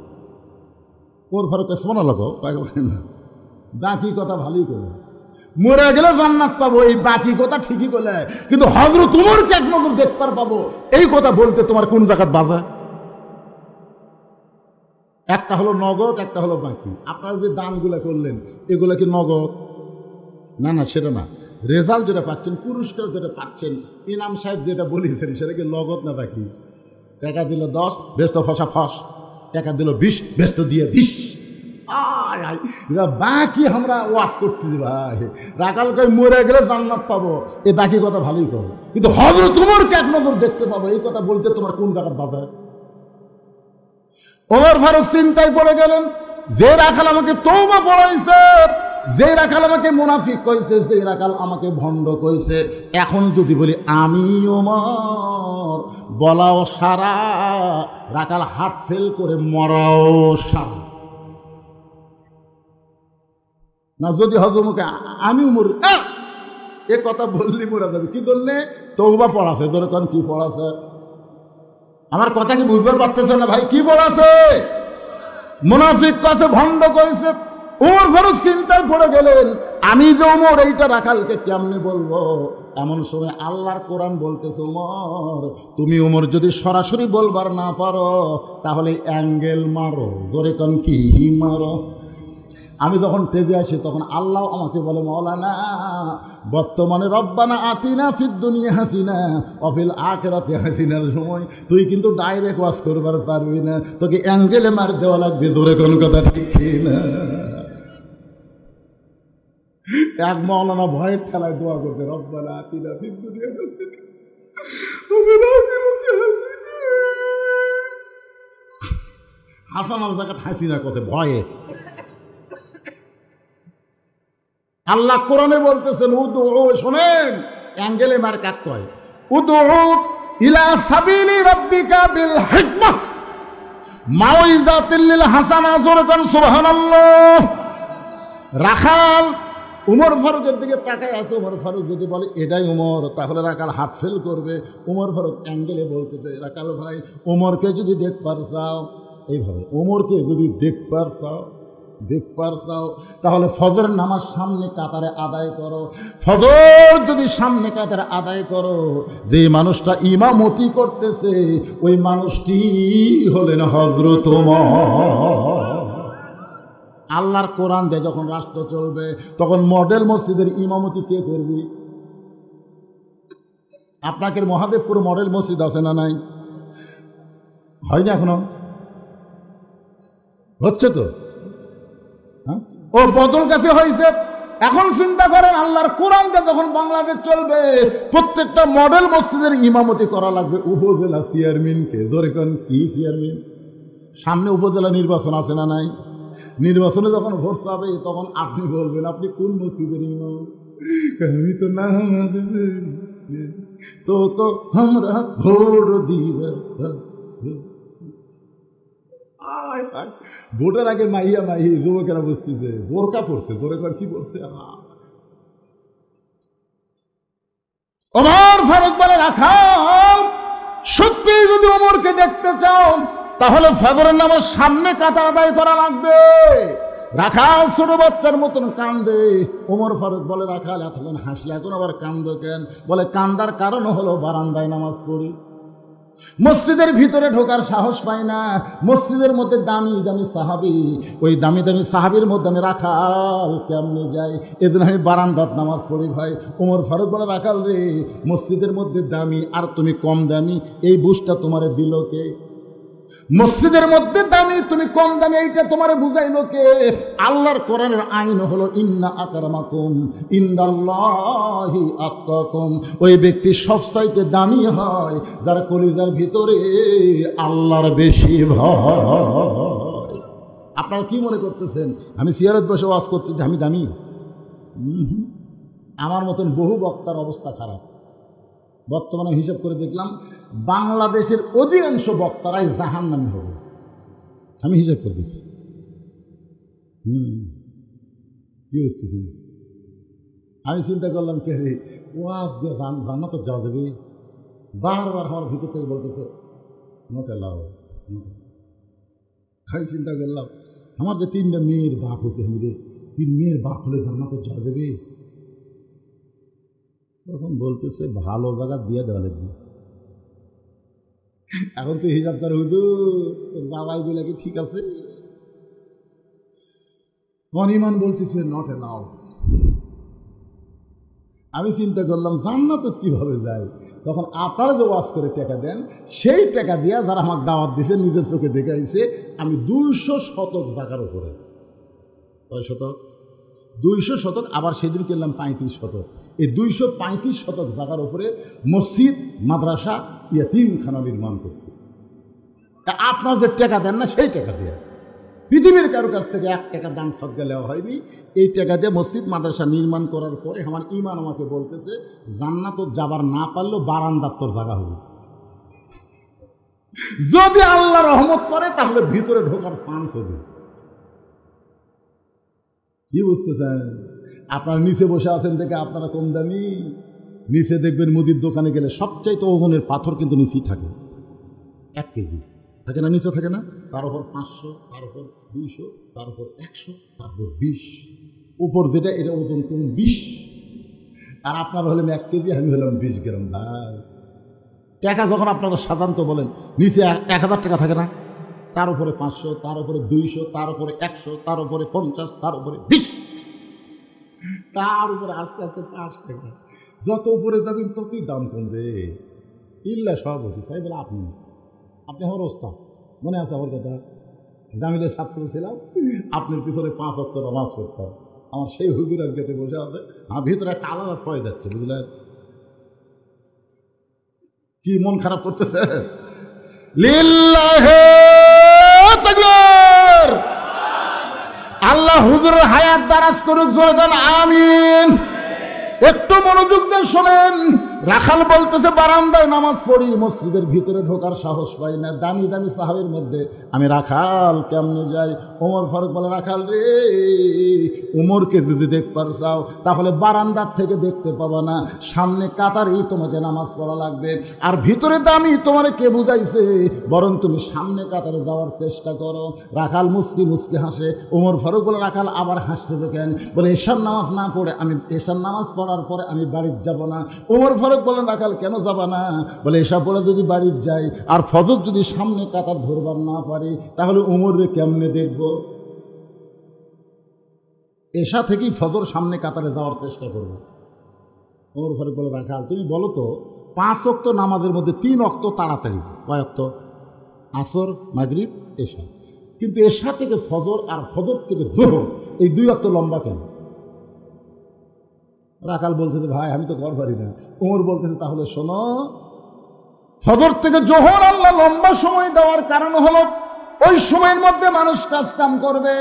ওমর ফারুককে সুবহানাল্লাহ কও, রাখাল কয় না। বাকি কথা ভালোই করে, মরে গেলে জান্নাত পাবো, এই বাকি কথা ঠিকই করলে, কিন্তু হযরত ওমরকে এক নজর দেখবার পাবো, এই কথা বলতে তোমার কোন জায়গাত বাজা? একটা হলো নগদ, একটা হলো বাকি। আপনারা যে দানগুলো করলেন, এগুলো কি নগদ? না না, সেটা না। রেজাল্ট যেটা পাচ্ছেন, পুরস্কার যেটা পাচ্ছেন, ইনাম সাহেব যেটা বলেছেন, সেটা কি নগদ না বাকি? টাকা দিল 10, বেশ তো ফসা ফস, টাকা দিল 20, বেশ তো দিয়ে 20। বাকি আমরা ওয়াশ করতে ভাই। রাখাল কয়, মরে গেলে জান্নাত পাবো, এই বাকি কথা ভালোই করো, কিন্তু হযরত ওমরকে এক নজর দেখতে পাবো, এই কথা বলতে তোমার কোন জায়গার বাজার? ওমর ফারুক চিন্তায় পড়ে গেলেন, যে রাখাল আমাকে তওবা পড়াইছে, যে রাখাল আমাকে মুনাফিক কইছে, যে রাখাল আমাকে ভণ্ড কইছে, এখন যদি বলি আমি ওমর, বলাও সারা, রাখাল হার্ট ফেল করে মরাও সারা। না, যদি হযরতকে আমি ওমর এ কথা বললি মরা যাবে। কি জন্যে? তওবা পড়াছে। ধরে কোন কি পড়াছে? আমার কথা কি বুঝতে পারতেছে না ভাই? কি পড়াছে? মুনাফিক কাছে ভণ্ড কইছে। ওমর ফারুক চিন্তায় পড়ে গেলেন, আমি যে ওমর, এইটা রাখালকে কেমনে বলবো? এমন সময় আল্লাহর কোরআন বলতেছে, ওমর, তুমি ওমর যদি সরাসরি বলবার না পারো, তাহলে অ্যাঙ্গেল মারো। জোরে কোন কি মারো? আমি যখন তেজে আসি, তখন আল্লাহ আমাকে বলে, মাওলানা, বর্তমানে রব্বানা আতিনা ফিদ দুনিয়া হাসিনা ওয়া ফিল আখিরাতি হাসিনার সময় তুই কিন্তু ডাইরেক্ট ওয়াজ করবার পারবি না, তোকে অ্যাঙ্গেলে মার দেওয়া লাগবে। জোরে কোন কথা ঠিক না? এক মাওলানা ভয়ের ঠেলায় দোয়া করতে, রব্বানা আতিনা ফিদ দুনিয়া হাসিনা ওয়া ফিল আখিরাতি হাসিনা। হাসানার জায়গা হাসিনা কথা ভয়ে। আল্লাহ কোরআনে বলতেছেন, উদউ, শোনেন, অ্যাঙ্গেলে মার কাক কয়, উদউ ইলা সাবিলি রাব্বিকা বিল হিকমাহ মাউইযাতিল লিল হাসানা। জোরে কোন সুবহানাল্লাহ। রাখাল উমর ফারুকের দিকে তাকায় আছে। উমর ফারুক যদি বলে এটাই উমর, তাহলে রাখাল হার্ট ফেল করবে। উমর ফারুক অ্যাঙ্গেলে বলতেছে, রাখাল ভাই, উমরকে যদি দেখবার চাও, এইভাবে উমরকে যদি দেখবার চাও, তাহলে ফজরের নামাজ সামনে কাতারে আদায় করো। ফজর যদি সামনে কাতারে আদায় করো, যে মানুষটা ইমামতি করতেছে, ওই মানুষটি হলেন হযরত ওমর। আল্লাহর কোরআন দিয়ে যখন রাষ্ট্র চলবে, তখন মডেল মসজিদের ইমামতি কে করবে? আপনাকে মহাদেবপুর মডেল মসজিদ আছে না নাই? হয় না এখনো? হচ্ছে তো। ও বদল কাছে হয়েছে, এখন চিন্তা করেন, আল্লাহর কোরআনটা যখন বাংলাদেশ চলবে, প্রত্যেকটা মডেল মসজিদের ইমামতি করা লাগবে উপজেলা চেয়ারম্যানকে। ধরে কোন কি চেয়ারম্যান? সামনে উপজেলা নির্বাচন আছে না নাই? নির্বাচনে যখন ভোট চাবে তখন আপনি বলবেন আপনি কোন মসজিদের ইমাম। আমি তো না তো আমরা ভোট দিবার, ভোটের আগে মাইয়া মাহি যুবকেরা বুঝতেছে বোরকা পড়ছে। তোরে কর কি পড়ছে? ওমর ফারুক বলে, রাখাল সত্যি যদি ওমরকে দেখতে চাও তাহলে ফজরের নামাজ সামনে কাতার আদায় করা লাগবে। রাখাল ছোট বাচ্চার মতন কান্দে। ওমর ফারুক বলে, রাখাল এতক্ষণ হাসলে এখন আবার কান্দো কেন? বলে, কান্দার কারণ হলো বারান্দায় নামাজ পড়ি, মসজিদের ভিতরে ঢোকার সাহস পাই না। মসজিদের মধ্যে দামি দামি সাহাবি, ওই দামি দামি সাহাবির মধ্যে আমি রাখাল কেমনে যাই? এদিন আমি বারান্দাত নামাজ পড়ি। ভাই ওমর ফারুক বলে, রাখাল রে, মসজিদের মধ্যে দামি আর তুমি কম দামি, এই বুঝটা তোমারে দিল কে? মসজিদের মধ্যে দামি তুমি কম দামি, এইটা তোমারে বুঝাইলো কে? আল্লাহর কোরআনের আইন হলো ইন্না আকরামাকুম ইনদাল্লাহি আতকাকুম। ওই ব্যক্তি সবচাইতে দামি হয় যার কলিজার ভিতরে আল্লাহর বেশি ভয়। আপনারা কি মনে করতেছেন আমি সিয়ারত বসে ওয়াজ করতেছি আমি দামি? আমার মতন বহু বক্তার অবস্থা খারাপ। বর্তমানে হিসাব করে দেখলাম বাংলাদেশের অধিকাংশ বক্তারাই জাহান্নামী হবে। আমি হিসাব করে দিচ্ছি। কি বুঝতেছি? আমি চিন্তা করলাম কে রে ওয়াজ দিয়ে জান্নাতে যাওয়া যাবে? বারবার আমার ভিতর থেকে বলতেছে নোটে লাও। আমি চিন্তা করলাম আমার যে 3টা মেয়ের বাপ হয়েছে, আমি 3 মেয়ের বাপ হলে জান্নাতে যাওয়া যাবে? তখন বলতেছে ভালো জায়গা দিয়ে দেওয়া লাগবে। এখন তো হিসাব করে হুজুর দাবাই বলে কি ঠিক আছে? অনিমান বলতেছে নট এলাউড। আমি চিন্তা করলাম জান্নাতে কিভাবে যায়? তখন আপনারা যে ওয়াজ করে টাকা দেন, সেই টাকা দিয়ে যারা আমার দাওয়াত দিছে নিজের চোখে দেখাইছে আমি 200 শতক জায়গার উপরে। কয় শতক? 200 শতক। আবার সেদিন কিনলাম 35 শতক। এই 235 শতক জায়গার উপরে মসজিদ, মাদ্রাসা, ইয়াতিমখানা নির্মাণ করছে। আপনার যে টাকা দেন না সেই টাকা দিয়ে, পৃথিবীর কারো কাছ থেকে 1 টাকা দান সদকা নেওয়া হয়নি। এই টাকা দিয়ে মসজিদ মাদ্রাসা নির্মাণ করার পরে আমার ইমান আমাকে বলতেছে জান্নাত যাবার না পারলেও বারান্দার তোর জায়গা হবে। যদি আল্লাহ রহমত করে তাহলে ভিতরে ঢোকার চান্স হবে। কি বুঝতেছেন? আপনারা নিচে বসে আছেন দেখে আপনারা কম দামি। নিচে দেখবেন মুদির দোকানে গেলে সবচাইতে ওজনের পাথর কিন্তু নিচেই থাকে। 1 কেজি থাকে না? নিচে থাকে না? তার উপর 500, তার উপর 200, তার উপর 100, তারপর 20। উপর যেটা এটা ওজন কোন 20। আর আপনারা হলেন 1 কেজি, আমি হলাম 20 গ্রাম। ভাই টাকা যখন আপনারা সাধারণত বলেন নিচে 1000 টাকা থাকে না? তার উপরে 500, তার উপরে 200, তার উপরে 100, তার উপরে 50, তার উপরে 20, তার উপরে আস্তে আস্তে 5 টাকা। যত উপরে যাবেন ততই দাম কমবে। ইল্লা সভাপতি তাই বলে আপনি আমার ওস্তাদ মনে আছে আমার কথা? জামিলের ছাত্র ছিলাম, আপনার পিছনে 5 ওয়াক্ত নামাজ পড়তাম। আমার সেই হুজুর গেটে বসে আছে, আমার ভিতরে একটা আলাদা ফয় যাচ্ছে। বুঝলেন কি মন খারাপ করতেছে? লিল্লাহি তাকবীর। আল্লাহ হুজুরের হায়াত দারাজ করুক, জোরে বলেন আমিন। একটু মনোযোগ দিয়ে শোনেন। রাখাল বলতেছে বারান্দায় নামাজ পড়ি, মসজিদের ভিতরে ঢোকার সাহস পাই না। দামি দামি সাহাবের মধ্যে আমি রাখাল কেমনে যাই? ওমর ফারুক বলে, রাখাল রে, ওমরকে যদি দেখবার চাও তাহলে বারান্দার থেকে দেখতে পাবা না, সামনে কাতারেই তোমাকে নামাজ পড়া লাগবে। আর ভিতরে দামি তোমার কে বুঝাইছে? বরং তুমি সামনে কাতারে যাওয়ার চেষ্টা করো। রাখাল মুস্কি মুস্কি হাসে। ওমর ফারুক বলে, রাখাল আবার হাসতেছে কেন? বলে, এশার নামাজ না পড়ে আমি এশার নামাজ পড়ার পরে আমি বাড়ির যাব না। ওমর ফারুক বলেন, রাখাল কেন যাবা না? বলে, এশা পড়ে যদি বাড়ির যাই আর ফজর যদি সামনে কাতার ধরবার না পারি তাহলে ওমরে কেমনে দেখব? এশা থেকেই ফজর সামনে কাতারে যাওয়ার চেষ্টা করব। ওমর ফারুক বলে, রাখাল তুমি বলো তো 5 ওয়াক্ত নামাজের মধ্যে 3 ওয়াক্ত তাড়াতাড়ি, কয় ওয়াক্ত? আসর, মাগরিব, এশা। কিন্তু এশা থেকে ফজর আর ফজর থেকে যোহর এই 2 ওয়াক্ত লম্বা কেন? রাখাল বলতেছে ভাই আমি তো ঘর পারি না। ওমর বলতেছে তাহলে শোনো, ফজর থেকে জোহর আল্লাহ লম্বা সময় দেওয়ার কারণ হলো ওই সময়ের মধ্যে মানুষ কাজ কাম করবে,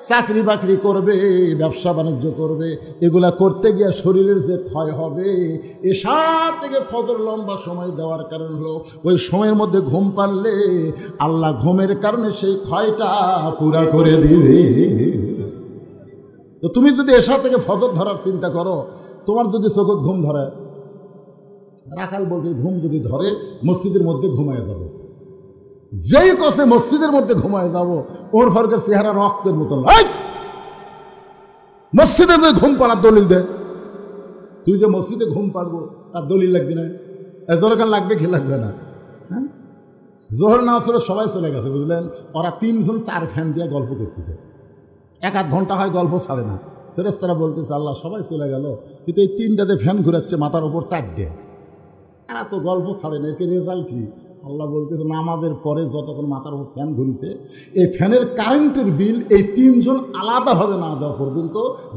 চাকরি বাকরি করবে, ব্যবসা বাণিজ্য করবে। এগুলা করতে গিয়ে শরীরের যে ক্ষয় হবে, এশা থেকে ফজর লম্বা সময় দেওয়ার কারণ হলো ওই সময়ের মধ্যে ঘুম পারলে আল্লাহ ঘুমের কারণে সেই ক্ষয়টা পুরা করে দিবে। তো তুমি যদি এশা থেকে ফজর ধরার চিন্তা করো, তোমার যদি চোখে ঘুম ধরে, রাখাল বলতে ঘুম যদি ধরে মসজিদের মধ্যে ঘুমায় যাবো। যেই কষে মসজিদের মধ্যে ঘুমায় যাবো, ওর ফারুকের চেহারা রক্তের মতন। মসজিদে ঘুম পাড়ার দলিল দে। তুই যে মসজিদে ঘুম পারবো তার দলিল লাগবে না? এজরকাল লাগবে কি লাগবে না? হ্যাঁ, জোহর নামাজ পড়ে সবাই চলে গেছে, বুঝলেন? ওরা 3 জন 4 ফ্যান দিয়ে গল্প করতেছে, 1-8 ঘন্টা হয় গল্প ছাড়ে না। ফেরেশতারা বলতেছে আল্লাহ সবাই চলে গেল, কিন্তু এই 3টাতে ফ্যান ঘুরাচ্ছে মাথার উপর 4টে, এরা তো গল্প ছাড়ে না, এর রেজাল্ট কি? আল্লাহ বলতেছে নামাজের পরে যতক্ষণ মাথার উপর ফ্যান ঘুরছে, এই ফ্যানের কারেন্টের বিল এই 3 জন আলাদাভাবে না দেওয়া পর্যন্ত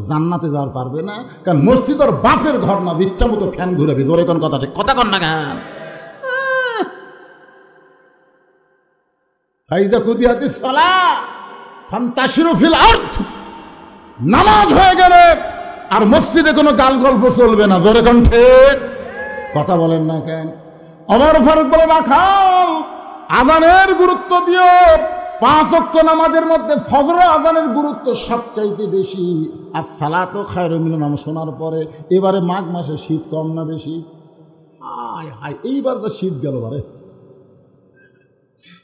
জান্নাতে যাওয়ার পারবে না। কারণ মসজিদ ওর বাপের ঘর না, ইচ্ছা মতো ফ্যান ঘুরাবে। জোরে কোন কথা, ঠিক কথা কন না কেন? ফাইজা কুদিয়াতিস সালাত ফান্তাশিরু ফিল আরদ, নামাজ হয়ে গেলে আর মসজিদে কোনো গাল গল্প চলবে না। জোরে কোন ঠিক কথা বলেন না কেন? ওমর ফারুক বলে রাখাল আযানের গুরুত্ব দিও। 5 ওয়াক্ত নামাজের মধ্যে ফজরের আযানের গুরুত্ব সবচাইতে বেশি। আর সালাতু খায়রুম মিনান নাম শোনার পরে এবারে মাঘ মাসে শীত কম না বেশি? আয় হায়, এইবার তো শীত গেল বারে।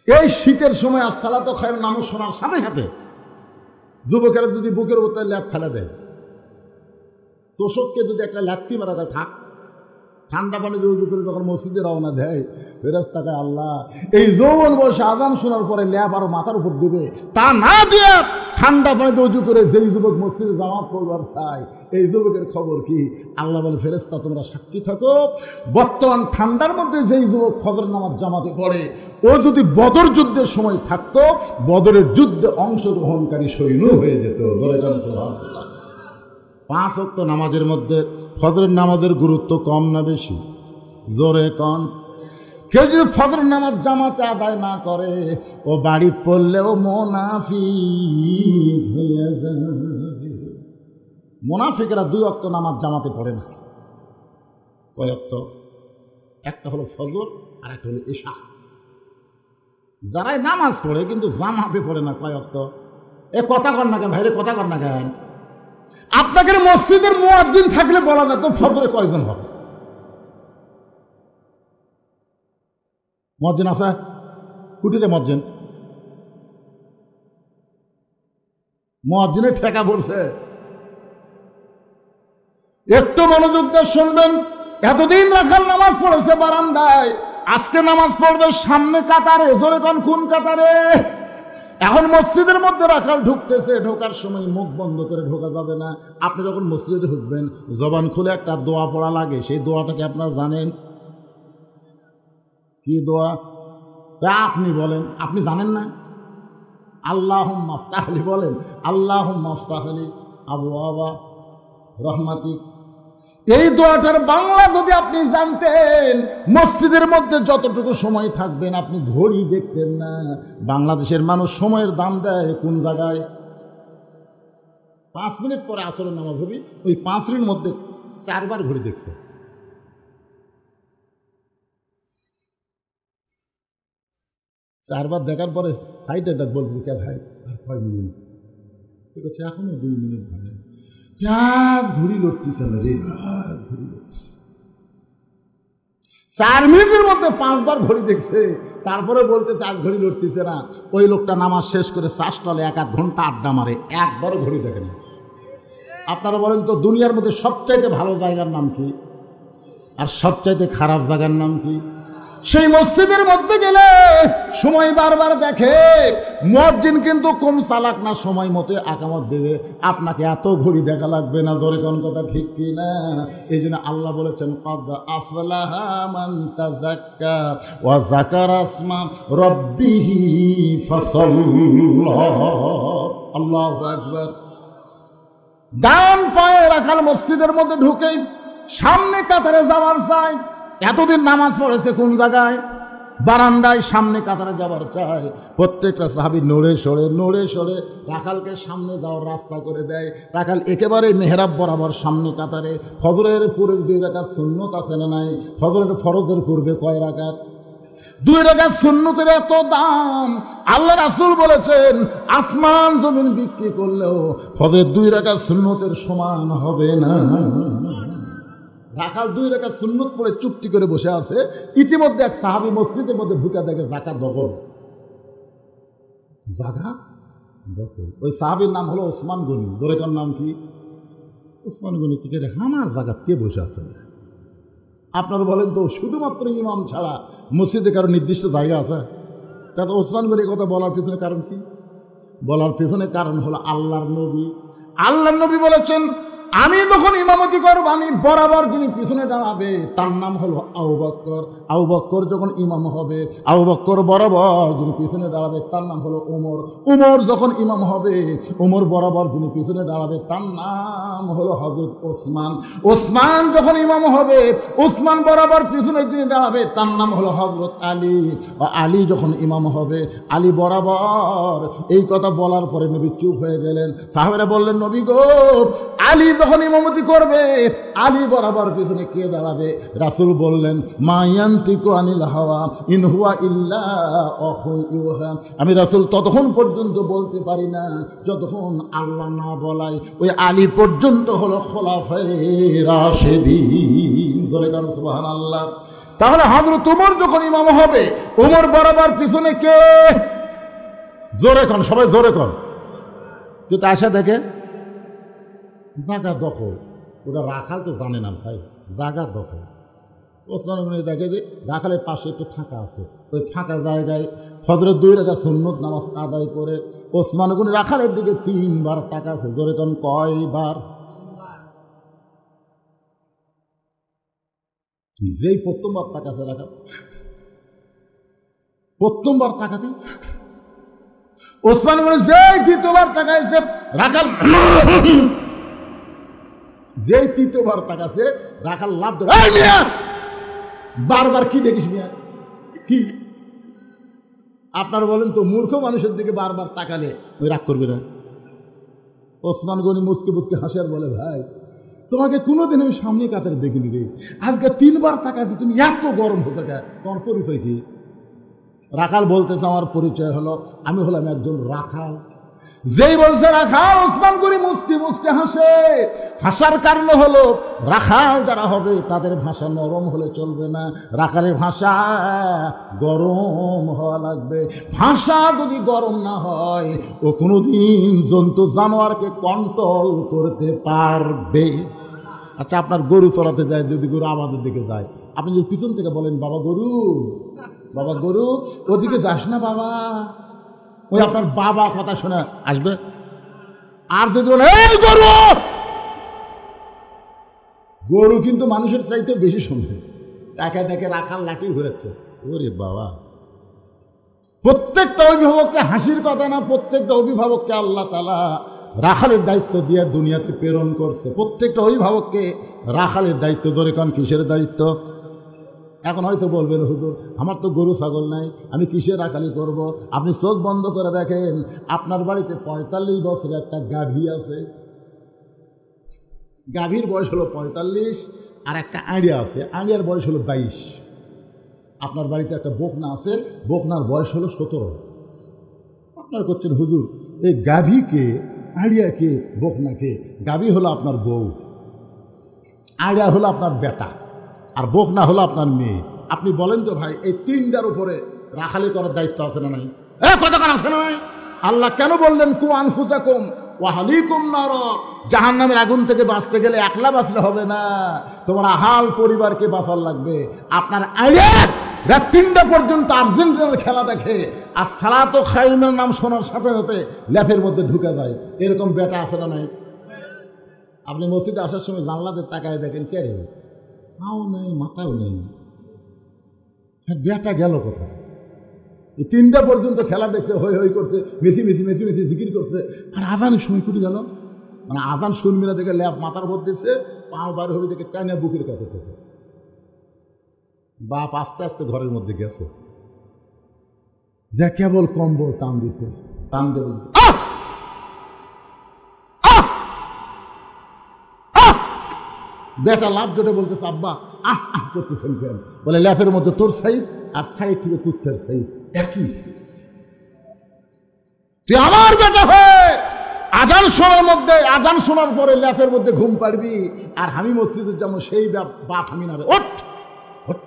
এই শীতের সময় আর সালাতু খায়রুম নাম শোনার সাথে সাথে যুবকেরা যদি বুকের উপর ল্যাপ ফেলে দেয়, তোষককে যদি একটা লাত্তি মারা যায়, থাক, ঠান্ডা পানি দিয়ে উজু করে যখন মসজিদে রওনা দেয়, ফেরেশতাকে আল্লাহ এই যৌবন বয়সে আযান শোনার পরে ল্যাপ আরো মাথার উপর দিবে, তা না দিয়ে ঠান্ডা পানিতে উজু করে যেই যুবক মসজিদে জামাত পড়বার চায়, এই যুবকের খবর কি? আল্লাহ বলে ফেরেশতা তোমরা সাক্ষী থাকো, বর্তমান ঠান্ডার মধ্যে যেই যুবক ফজর নামাজ জামাতে পড়ে, ও যদি বদর যুদ্ধের সময় থাকতো, বদরের যুদ্ধে অংশগ্রহণকারী সৈন্য হয়ে যেত। বলে সুবহানাল্লাহ। 5 ওয়াক্ত নামাজের মধ্যে ফজরের নামাজের গুরুত্ব কম না বেশি? জোরে কন। কেউ যদি ফজরের নামাজ জামাতে আদায় না করে, ও বাড়ি পড়লেও মুনাফিক হয়ে যায়। মুনাফিকরা 2 ওয়াক্ত নামাজ জামাতে পড়ে না। কয় ওয়াক্ত? একটা হলো ফজর আর একটা হলো ইশা। যারাই নামাজ পড়ে কিন্তু জামাতে পড়ে না, কয় ওয়াক্ত? এ কথা কর না কেন ভাইরে, কথা কর না কেন? আপনাদের মসজিদের মুয়াজ্জিন থাকলে বলা যেত ফজরে কয়জন হবে? মুয়াজ্জিন আছে? কুটিরে মুয়াজ্জিন, মুয়াজ্জিনের ঠেকা পড়ছে। একটু মনোযোগ দিয়ে শুনবেন। এতদিন রাখাল নামাজ পড়েছে বারান্দায়, আজকে নামাজ পড়বে সামনে কাতারে। জোরে কোন কোন কাতারে? এখন মসজিদের মধ্যে রাখাল ঢুকতেছে, ঢোকার সময় মুখ বন্ধ করে ঢোকা যাবে না। আপনি যখন মসজিদে ঢুকবেন জবান খুলে একটা দোয়া পড়া লাগে। সেই দোয়াটাকে আপনারা জানেন? কি দোয়া? আপনি বলেন, আপনি জানেন না? আল্লাহুম্মা আফতাহ লি বলেন, আল্লাহুম্মা আফতাহ লি আবওয়াবা রহমাতিক। এই দোয়াটার বাংলা যদি আপনি জানতেন, মসজিদের মধ্যে যতটুকু সময় থাকবেন আপনি ঘড়ি দেখতেন না। বাংলাদেশের মানুষ সময়ের দাম দেয় কোন জায়গায়? 5 মিনিট পরে আসরের নামাজ হবে, ওই 5 মিনিটের মধ্যে 4 বার ঘড়ি দেখছে। চারবার দেখার পরে সাইডে ডাক বলবি, কে ভাই আর কয় মিনিট? ঠিক আছে, এখনো 2 মিনিট ভাই। আজ ঘুরি লড়তেছে না রে, আজ ঘুরি লড়তেছে। 4 মিনিটের মধ্যে 5 বার ঘড়ি দেখছে, তারপরে বলতে আজ ঘড়ি লড়তেছে না। ওই লোকটা নামাজ শেষ করে চাষটলে 1-1 ঘন্টা আড্ডা মারে, একবারও ঘড়ি দেখে না। আপনারা বলেন তো দুনিয়ার মধ্যে সবচাইতে ভালো জায়গার নাম কি আর সবচাইতে খারাপ জায়গার নাম কি? সেই মসজিদের মধ্যে গেলে সময় বারবার দেখে। মুয়াজ্জিন কিন্তু কম চালাক না, সময় মতো আকামত দেবে। আপনাকে এত ঘড়ি দেখা লাগবে না। ধরে কোন কথা ঠিক কি না? এই জন্য আল্লাহ বলেছেন ক্বাদ আফলাহা মান তাযাক্কা ওয়া যাকারা ইসমা রাব্বিহি ফাসাল্লা। আল্লাহু আকবার। ডান পায়ে রাখাল মসজিদের মধ্যে ঢুকেই সামনে কাতারে যাওয়ার চাই। এতদিন নামাজ পড়েছে কোন জায়গায়? বারান্দায়। সামনে কাতারে যাবার চাই। প্রত্যেকটা সাহাবী নড়ে সরে রাখালকে সামনে যাওয়ার রাস্তা করে দেয়। রাখাল একেবারে মেহরাব বরাবর সামনে কাতারে। ফজরের পূর্বে 2 রাকাত সুন্নত আছে না নাই? ফজরের ফরজের পূর্বে কয় রাকাত? 2 রাকাত সুন্নতের এত দাম, আল্লাহ রাসূল বলেছেন আসমান জমিন বিক্রি করলেও ফজরের 2 রাকাত সুন্নতের সমান হবে না। রাখাল 2 রাকাত সুন্নত পড়ে চুপটি করে বসে আছে। ইতিমধ্যে এক সাহাবী মসজিদের মধ্যে ঢুকে দেখে জাকাত দখল। জাকাত দখল। ওই সাহাবীর নাম হলো ওসমান গনি। দরেকার নাম কি? ওসমান গনি। কে দেখে আমার জাকাত কে বসে আছে? আপনারা বলেন তো, শুধুমাত্র ইমাম ছাড়া মসজিদে কারো নির্দিষ্ট জায়গা আছে? তাহলে ওসমান গনির কথা বলার পিছনে কারণ কি? বলার পেছনে কারণ হলো আল্লাহর নবী বলেছেন, আমি যখন ইমামতি করব আমি বরাবর যিনি পিছনে দাঁড়াবে তার নাম হলো আবু বকর। আবু বকর যখন ইমাম হবে, আবু বকর বরাবর যিনি পিছনে দাঁড়াবে তার নাম হলো ওমর। ওমর যখন ইমাম হবে, ওমর বরাবর যিনি পিছনে দাঁড়াবে তার নাম হলো হযরত ওসমান। ওসমান যখন ইমাম হবে, ওসমান বরাবর পিছনে যিনি দাঁড়াবে তার নাম হলো হযরত আলী। আলী যখন ইমাম হবে, আলী বরাবর। এই কথা বলার পরে নবী চুপ হয়ে গেলেন। সাহাবারা বললেন, নবী গো, আলী যখন ইমামতি করবে আলী বরাবর পিছনে কে দাঁড়াবে? রাসূল বললেন, মা ইয়ান্তিকু আনিল হাওয়া ইন হুয়া ইল্লা ওয়াহয়ুন ইউহা। আমি রাসূল ততক্ষণ পর্যন্ত বলতে পারি না যতক্ষণ আল্লাহ না বলায়। ওই আলী পর্যন্ত হলো খোলাফায়ে রাশেদিন। জোরে কান সুবহানাল্লাহ। তাহলে হযরত ওমর যখন ইমাম হবে, ওমর বরাবর পিছনে কে? জোরে কান, সবাই জোরে কান। কিন্তু আসা দেখে জায়গা দখল। ওটা রাখাল তো জানে না ভাই, জায়গা দখল। ওসমান গনি দেখে যে রাখালের পাশে একটু ফাঁকা আছে, ওই ফাঁকা জায়গায় ফজরের 2 রাকাত সুন্নত নামাজ আদায় করে ওসমান গনি রাখালের দিকে 3 বার তাকাছে। জোরে কোন কয়বার? যেই প্রথমবার তাকাছে রাখাল, প্রথমবার তাকাতে ওসমান গনি যেই 2বার তাকাইছে রাখাল, যেই 3বার তাকাছে রাখাল লাভ ধরে, বারবার কি দেখিস মিয়া? কি আপনারা বলেন তো, মূর্খ মানুষের দিকে বারবার তাকালে ওই রাগ করবে না? ওসমান গনি মুচকে মুচকে হাসে আর বলে, ভাই তোমাকে কোনোদিন আমি সামনে কাতারে দেখিনি রে, আজকে 3বার তাকাছি, তুমি এত গরম হতে গা, তোমার পরিচয় কি? রাখাল বলতেছে, আমার পরিচয় হলো আমি হলাম একজন রাখাল। যেই বলছে রাখাল, ওসমান গনি মুচকি মুচকি হাসে। হাসার কারণ হলো রাখাল যারা হবে তাদের ভাষা নরম হলে চলবে না, রাখালের ভাষা গরম হওয়া লাগবে। ভাষা যদি গরম না হয় ও কোনোদিন জন্তু জানোয়ারকে কন্ট্রোল করতে পারবে। আচ্ছা, আপনার গরু চড়াতে যায়, যদি গরু আমাদের দিকে যায়, আপনি যদি পিছন থেকে বলেন, বাবা গরু, বাবা গরু, ওদিকে যাস না বাবা, ওই আপনার বাবা কথা শোনা আসবে। আর যদি বলে, এই গরু, গরু কিন্তু মানুষের চাইতে বেশি শুনবে। তাকে দেখে রাখাল লাঠি ঘুরেছে। ওরে বাবা, প্রত্যেকটা অভিভাবককে হাসির কথা না, প্রত্যেকটা অভিভাবককে আল্লাহ তাআলা রাখালের দায়িত্ব দিয়ে দুনিয়াতে প্রেরণ করছে। প্রত্যেকটা অভিভাবককে রাখালের দায়িত্ব। ধরে কারণ কিসের দায়িত্ব? এখন হয়তো বলবেন, হুজুর আমার তো গরু ছাগল নাই, আমি কিসে রাখালি করব? আপনি চোখ বন্ধ করে দেখেন, আপনার বাড়িতে 45 বছরের একটা গাভী আছে। গাভীর বয়স হলো 45, আর একটা আড়িয়া আছে, আড়িয়ার বয়স হলো 22। আপনার বাড়িতে একটা বকনা আছে, বকনার বয়স হলো 17। আপনার করছেন, হুজুর এই গাভীকে, আড়িয়াকে, বকনাকে, গাভী হলো আপনার বউ, আড়িয়া হলো আপনার বেটা, আর বকনা হলো আপনার মেয়ে। আপনি বলেন তো ভাই, এই 3টার উপরে রাখালি করার দায়িত্ব আছে না নাই? কতক্ষণ আছে না নাই? আল্লাহ কেন বললেন, কু আনফুসাকুম ওয়া আহলিকুম নার? জাহান্নামের আগুন থেকে বাঁচতে গেলে একলা বাঁচলে হবে না, তোমার আহাল পরিবারকে বাঁচার লাগবে। আপনার রাত 3টা পর্যন্ত আর্জেন্টিনার খেলা দেখে আর সালাতো খায়রুনের নাম শোনার সাথে সাথে ল্যাফের মধ্যে ঢুকে যায়, এরকম বেটা আছে না নাই? আপনি মসজিদে আসার সময় জানলাতে তাকায় দেখেন, কে রে, পাও নেই মাথাও নেই, বেটা গেল কোথায়? 3টা পর্যন্ত খেলা দেখছে, হই হই করছে, মেসি মেসি মেসি মেসি জিকির করছে, আর আজানের সময় কুটি গেল। মানে আজান শুনবি না দেখে ল্যাব মাথার উপর দিচ্ছে, পাও বার হবি দেখে টাইনা বুকের কাছে থেকে বাপ আস্তে আস্তে ঘরের মধ্যে গেছে, যে কেবল কম্বল টান দিছে, টান দিয়ে বলছে বেটা লাভ যেটা বলতেছে, আব্বা আহ আহ করতেছেন কেন? বলে ল্যাপের মধ্যে তোর সাইজ আর সাইড থেকে কুত্তার সাইজ একই সাইজ। তুই আমার বেটা হয়ে আজান শোনার মধ্যে, আজান শোনার পরে ল্যাপের মধ্যে ঘুম পাড়বি, আর আমি মসজিদের যাবো সেই বাপ আমি না রে। ওঠ ওঠ।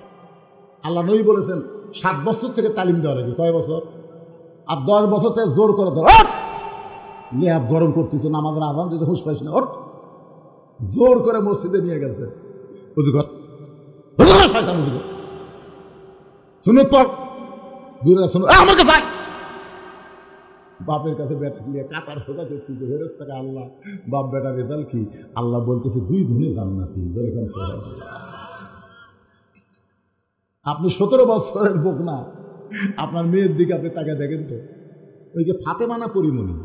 আল্লাহ নবী বলেছেন 7 বছর থেকে তালিম দেওয়া লাগে। কয় বছর? আর 10 বছর থেকে জোর করে ধর। ওঠ, ল্যাপ গরম করতেছে, নামাজের আজান দিতে হুঁশ পাইস না। ওঠ, জোর করে মসজিদে নিয়ে গেছে। উজু কর, শয়তান উজু কর, সুন্নত পড়, দূরে শুনো আমার কাছে। বাপের কাছে বেটা নিয়ে কাতার সোজা করতেছে, ফেরেশতাকে আল্লাহ বাপ বেটা রেজাল্ট কি? আল্লাহ বলতেছে 2 ধনী জান্নাতি। আপনি 17 বছরের বোক না, আপনার মেয়ের দিকে আপনি তাকে দেখেন তো, ওই যে ফাতেমা না পরিমণি?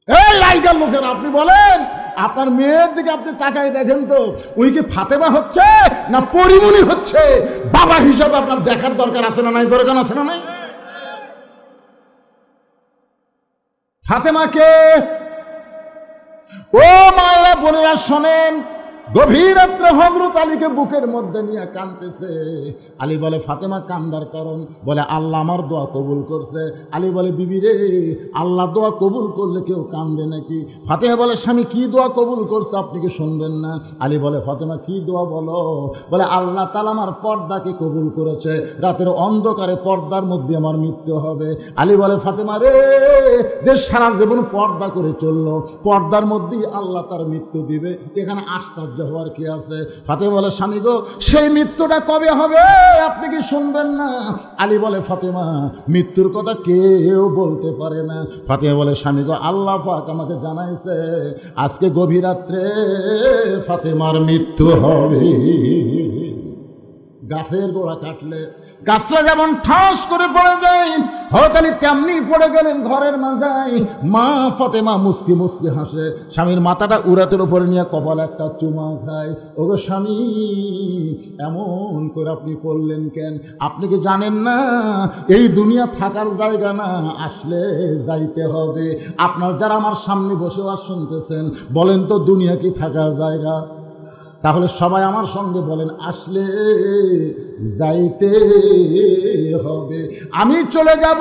এই রাইগার লোকের আপনি বলেন, আপনার মেয়ের দিকে আপনি তাকাই দেখেন তো, ওই কি ফাতেমা হচ্ছে না পরিমণি হচ্ছে? বাবা হিসাবে আপনার দেখার দরকার আছে না নাই? দরকার আছে না নাই? ফাতেমাকে ও মায়েরা বোনেরা শোনেন, গভীর রাত্রে হযরত আলীকে বুকের মধ্যে নিয়ে কাঁদতেছে। আলী বলে ফাতেমা কান্দার কারণ? বলে আল্লাহ আমার দোয়া কবুল করছে। আলী বলে বিবি রে, আল্লাহ দোয়া কবুল করলে কেউ কান্দে নাকি? ফাতেমা বলে স্বামী কি দোয়া কবুল করছে আপনি কি শুনবেন না? আলী বলে ফাতেমা কি দোয়া বলো? বলে আল্লাহ তাআলা আমার পর্দাকে কবুল করেছে, রাতের অন্ধকারে পর্দার মধ্যে আমার মৃত্যু হবে। আলী বলে ফাতেমা রে, যে সারা জীবন পর্দা করে চললো, পর্দার মধ্যেই আল্লাহ তার মৃত্যু দিবে, এখানে আশ্চর্য হওয়ার কি আছে? ফাতেমা বলে স্বামী গো, সেই মৃত্যুটা কবে হবে আপনি কি শুনবেন না? আলী বলে ফাতেমা মৃত্যুর কথা কেউ বলতে পারে না। ফাতেমা বলে স্বামী গো, আল্লাহ পাক আমাকে জানাইছে আজকে গভীর রাত্রে ফাতেমার মৃত্যু হবে। গাছের গোড়া কাটলে গাছটা যেমন ঠাস করে পড়ে যায়, হযরত আলী তেমনি পড়ে গেলেন ঘরের মাঝায়। মা ফাতেমা মুস্কি মুস্কি হাসে, স্বামীর মাথাটা উরাতের উপরে নিয়ে কপালে একটা চুমা খায়। ওগো স্বামী, এমন করে আপনি করলেন কেন? আপনি কি জানেন না এই দুনিয়া থাকার জায়গা না, আসলে যাইতে হবে? আপনার যারা আমার সামনে বসে আর শুনতেছেন, বলেন তো দুনিয়া কি থাকার জায়গা? তাহলে সবাই আমার সঙ্গে বলেন আসলে যাইতে হবে। আমি চলে যাব,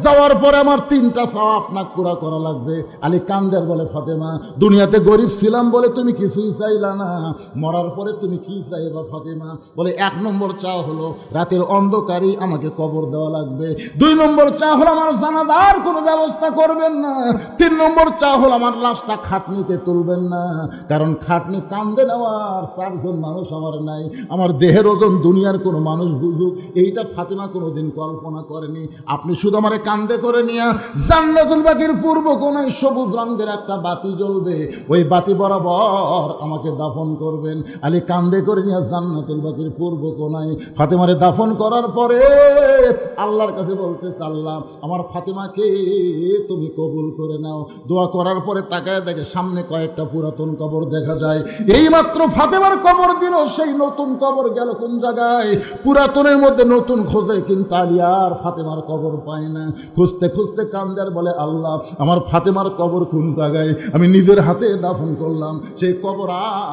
যাওয়ার পরে আমার 3টা চাওয়া আপনার পুরা করা লাগবে। আলী কান্দের বলে ফাতেমা দুনিয়াতে গরিব ছিলাম বলে তুমি কিছুই চাইলা না, মরার পরে তুমি কি চাইবা ফাতেমা? বলে 1 নম্বর চাওয়া হলো রাতের অন্ধকারেই আমাকে কবর দেওয়া লাগবে। 2 নম্বর চাওয়া হলো আমার জানাজার কোনো ব্যবস্থা করবেন না। 3 নম্বর চাওয়া হলো আমার লাশটা খাটনিতে তুলবেন না, কারণ খাটনি কান্দে নেওয়ার 4 জন মানুষ আমার নাই। আমার দেহের ওজন দুনিয়ার কোনো মানুষ বুঝুক, এইটা ফাতেমা কোনোদিন কল্পনা করেনি। আপনি শুধু আমার কান্দে করে নিয়ে জান্নাতুল বাকির পূর্ব কোণায় সবুজ রঙের একটা বাতি জ্বলবে, ওই বাতি বরাবর আমাকে দাফন করবেন। আলী কান্দে করে নিয়ে জান্নাতুল বাকির পূর্ব কোণায় ফাতেমারে দাফন করার পরে আল্লাহর কাছে বলতেছে আল্লাহ আমার ফাতেমাকে তুমি কবুল করে নাও। দোয়া করার পরে তাকায় দেখে সামনে কয়েকটা পুরাতন কবর দেখা যায়। এইমাত্র ফাতেমার কবর দিল, সেই নতুন কবর গেল কোন জায়গায়? পুরাতনের মধ্যে নতুন খোঁজে, কিন্তু আলী আর ফাতেমার কবর পায় না। খুঁজতে খুঁজতে কান্দার বলে আল্লাহ আমার ফাতেমার কবর কোন জায়গায়? আমি নিজের হাতে দাফন করলাম, সেই কবর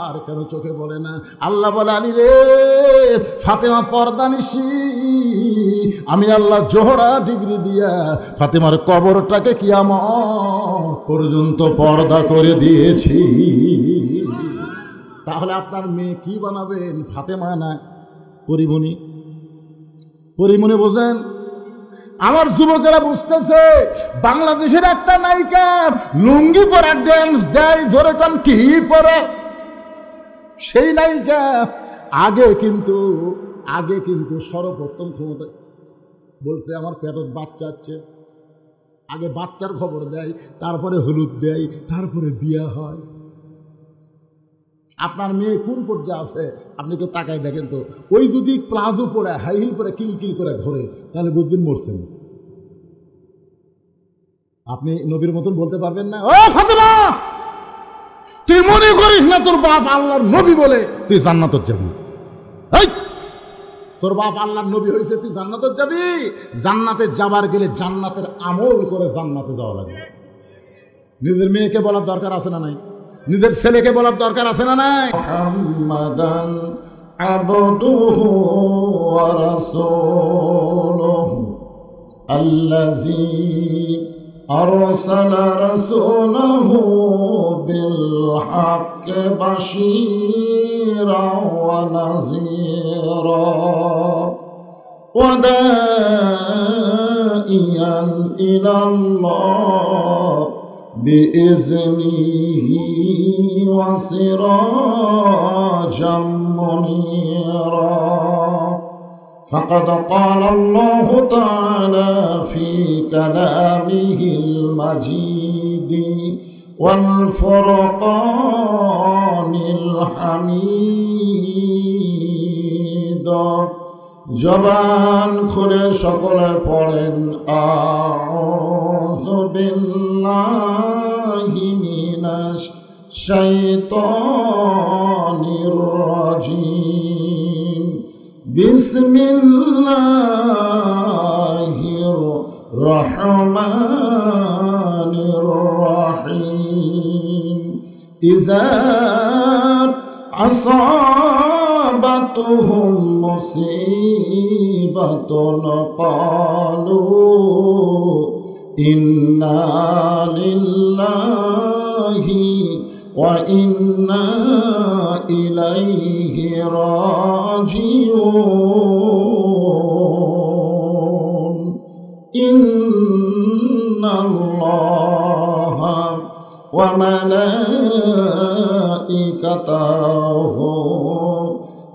আর কেন চোখে পড়ে না? আল্লাহ বলে আলী রে, ফাতেমা পর্দানিশী, আমি আল্লাহ জোহরা ডিগ্রি দিয়া ফাতেমার কবরটাকে কিয়ামত পর্যন্ত পর্দা করে দিয়েছি। তাহলে আপনার মেয়ে কি বানাবেন? ফাতেমা না পরিমণি? পরিমণি বোঝেন? আমার যুবকেরা বুঝতেছে বাংলাদেশের একটা নায়িকা লুঙ্গি পরা ড্যান্স দেয়, ধরে কান কি পরে সেই নায়িকা আগে কিন্তু সর্বপ্রথম ক্ষমতা বলছে আমার পেটত বাচ্চা আছে, আগে বাচ্চার খবর দেয়, তারপরে হলুদ দেয়, তারপরে বিয়ে হয়। আপনার মেয়ে কোন পর্যায়ে আছে আপনি একটু তাকায় দেখেন তো। ওই যদি প্লাজো পরে হাই হিল পরে কিলকিল করে ঘরে, তাহলে বুঝবেন মরছেন। আপনি নবীর মতন বলতে পারবেন না, ও ফাতেমা তুই মনে করিস না তোর বাপ আল্লাহর নবী বলে তুই জান্নাতে যাবি? এই তোর বাপ আল্লাহর নবী হয়েছে, তুই জান্নাতে যাবি? জান্নাতে যাবার গেলে জান্নাতের আমল করে জান্নাতে যাওয়া লাগবে। নিজের মেয়েকে বলার দরকার আছে না নাই? নিজের ছেলেকে বলার দরকার আছে না নাই? মুহাম্মাদান আবদুহু ওয়া রাসূলুহু আল্লাযী আরসালা রাসূলাহু বিল হাক্কি বাশীরান ওয়া নাযীরা ওয়া দাঈয়ান ইলাল্লাহ বিইজনিহি ওয়া সিরাজাম মুনীরা। فقد قال الله تعالى في كلامه المجيد والفرقان الحميد। জবান খুলে সকলে পড়েন আউযু বিল্লাহি মিনাশ শাইতানির রাজিম। বিসমিল্লাহির রহমানির রহিম। ইযা আসাবাতুহুম মুসিবাতুন ক্বালু ইন্না লিল্লাহি ওয়া ইন্না ইলাইহি রাজিউন। ইন্নাল্লাহা ওয়া মালাইকাতাহু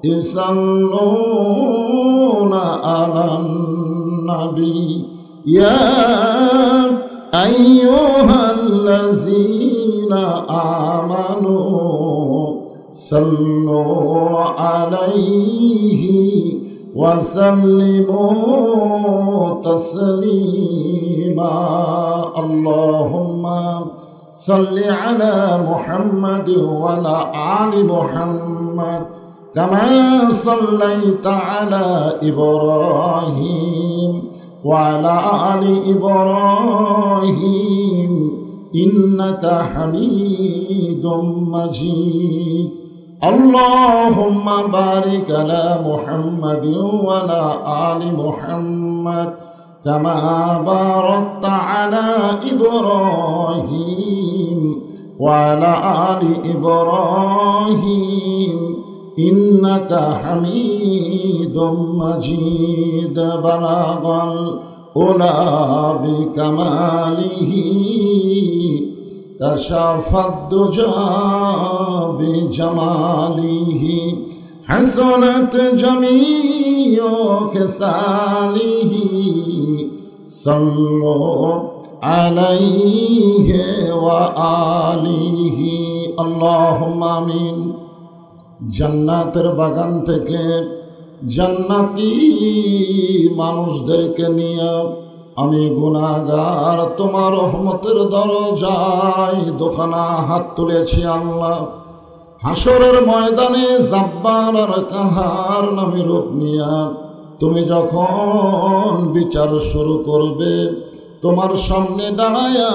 ইউসাল্লুনা আলান নবী ইয়া আইয়ুহাল্লাযীনা আমানু সাল্লু আলাইহি ওয়া সাল্লিমু তাসলিমা। আল্লাহুম্মা সাল্লি আলা মুহাম্মাদ ওয়া আলা আলি মুহাম্মাদ কামা সাল্লাইতা আলা ইব্রাহিম ওয়া আলা আলি ইব্রাহিম ইন্নাকা হামিদুম মাজিদ। আল্লাহুম্মা বারিক আলা মুহাম্মাদ ওয়া আলা আলি মুহাম্মাদ কামা বারাকতা আলা ইব্রাহিম ওয়া আলা আলি ইব্রাহিম ইন্নাকা হামিদুম মাজিদ। বালাগাল উলা বিকামালিহি কাশাফাদ দুজা বিজামালিহি হাসানাত জামিউ খিসালিহি সাল্লু আলাইহি ওয়া আলিহি। আল্লাহুম্মা আমিন। জান্নাতের বাগান থেকে জান্নাতি মানুষদেরকে নিয়ে আমি গুনাহগার তোমার রহমতের দরজায় দোখানা হাত তুলেছি আল্লাহ। হাসরের ময়দানে জাব্বার আর কাহার নামে রূপ নিয়া তুমি যখন বিচার শুরু করবে, তোমার সামনে দাঁড়ায়া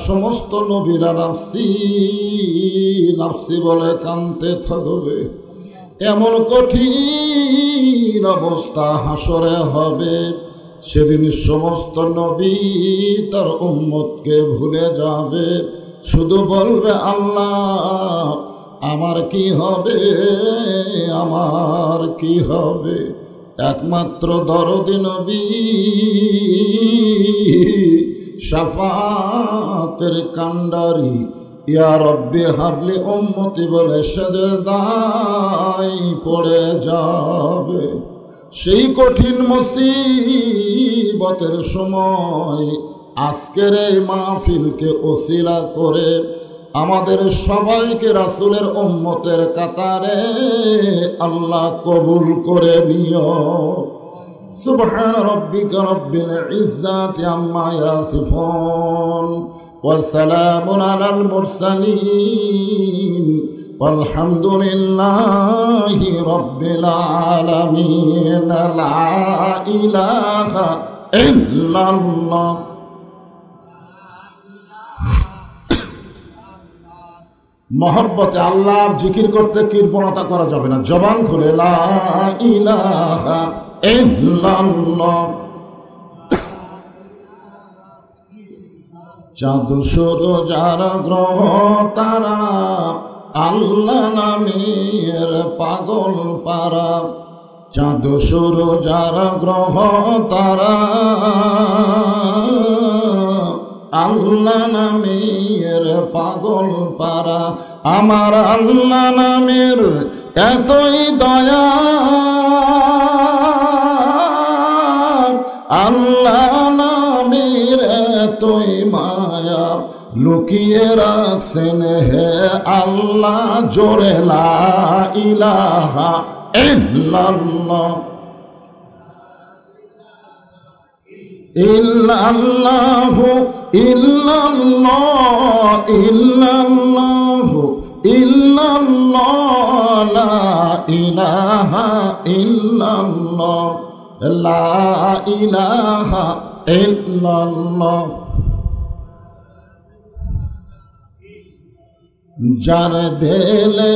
সমস্ত নবীরা নাফসি নাফসি বলে কাঁদতে থাকবে। এমন কঠিন অবস্থা হাসরে হবে, সেদিন সমস্ত নবী তার উম্মতকে ভুলে যাবে, শুধু বলবে আল্লাহ আমার কি হবে, আমার কি হবে। একমাত্র দরদি নবী শাফাতের কান্ডারি ইয়া রব্বি হাবলি উম্মতি বলে সেজদায় পড়ে যাবে। সেই কঠিন মুসিবতের সময় আজকের এই মাহফিলকে ওসিলা করে আমাদের সবাইকে রাসূলের উম্মতের কাতারে আল্লাহ কবুল করে নিও। সুবহানা রাব্বিকা রাব্বিল ইজ্জাতি আম্মা ইয়াসিফুন ওয়া সালামুন আলাল মুরসালিন walhamdulillahi rabbil alamin la ilaha illallah মহব্বতে আল্লাহর জিকির করতে কৃপণতা করা যাবে না জবান খুলে লা ইলাহা ইল্লাল্লাহ চাঁদ সূরজ আর গ্রহ তারা আল্লাহ নামের পাগল পারা চাঁদ সূরজ আর গ্রহ তারা আল্লাহ নামের পাগল পারা আমার আল্লাহ নামের এতই দয়া আল্লাহ নামের এতই মায়া লুকিয়ে রাখছেন হে আল্লাহ জোরে লা ইলাহা ইল্লাল্লাহ ইল্লাল্লাহু ইল্লাল্লাহ ইল্লাল্লাহু ইল্লাল্লাহ লা ইলাহা ইল্লাল্লাহ লা ইলাহা ইল্লাল্লাহ যার দিলে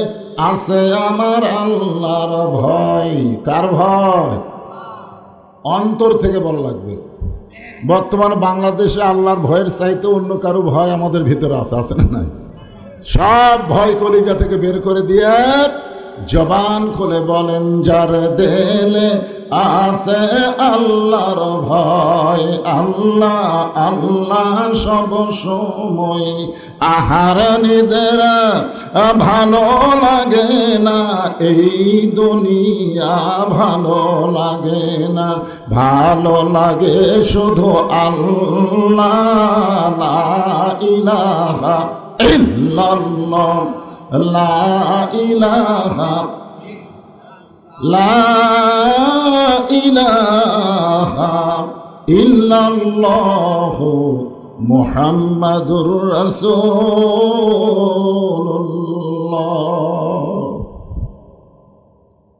আছে আমার আল্লাহর ভয় কার ভয় অন্তর থেকে বলা লাগবে বর্তমান বাংলাদেশে আল্লাহর ভয়ের চাইতে অন্য কারো ভয় আমাদের ভিতরে আছে না নাই সব ভয় কলিজা থেকে বের করে দিয়ে জবান খুলে বলেন যার দিলে আছে আল্লাহর ভয় আল্লাহ আল্লাহ সব সময় আহার নিদেরা ভালো লাগে না এই দুনিয়া ভালো লাগে না ভালো লাগে শুধু আল্লাহ লা ইলাহা ইল্লাল্লাহ লা ইলাহা লা ইলাহা ইল্লাল্লাহ মুহাম্মাদুর রাসূলুল্লাহ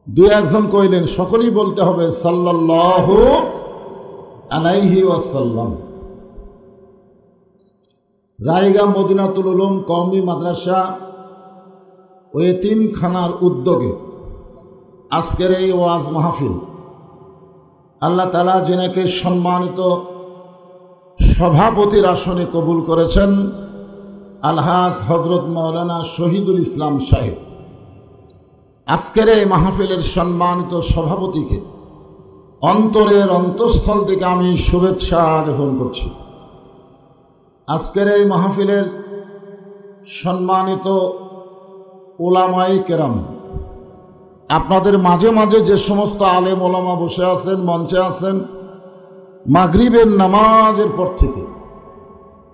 দুই একজন কইলেন সকলেই বলতে হবে সাল্লাল্লাহু আলাইহি ওয়াসাল্লাম রায়গা মদিনাতুল উলুম কওমি মাদ্রাসা ও এতিমখানার উদ্যোগে আজকের এই ওয়াজ মাহফিল আল্লাহ তাআলা যিনাকে সম্মানিত সভাপতির আসনে কবুল করেছেন আলহাজ হযরত মাওলানা শহীদুল ইসলাম সাহেব আজকের এই মাহফিলের সম্মানিত সভাপতিকে অন্তরের অন্তঃস্থল থেকে আমি শুভেচ্ছা জ্ঞাপন করছি আজকের এই মাহফিলের সম্মানিত ওলামায়ে কেরাম আপনাদের মাঝে মাঝে যে সমস্ত আলেম ওলামা বসে আছেন মঞ্চে আছেন মাগরিবের নামাজের পর থেকে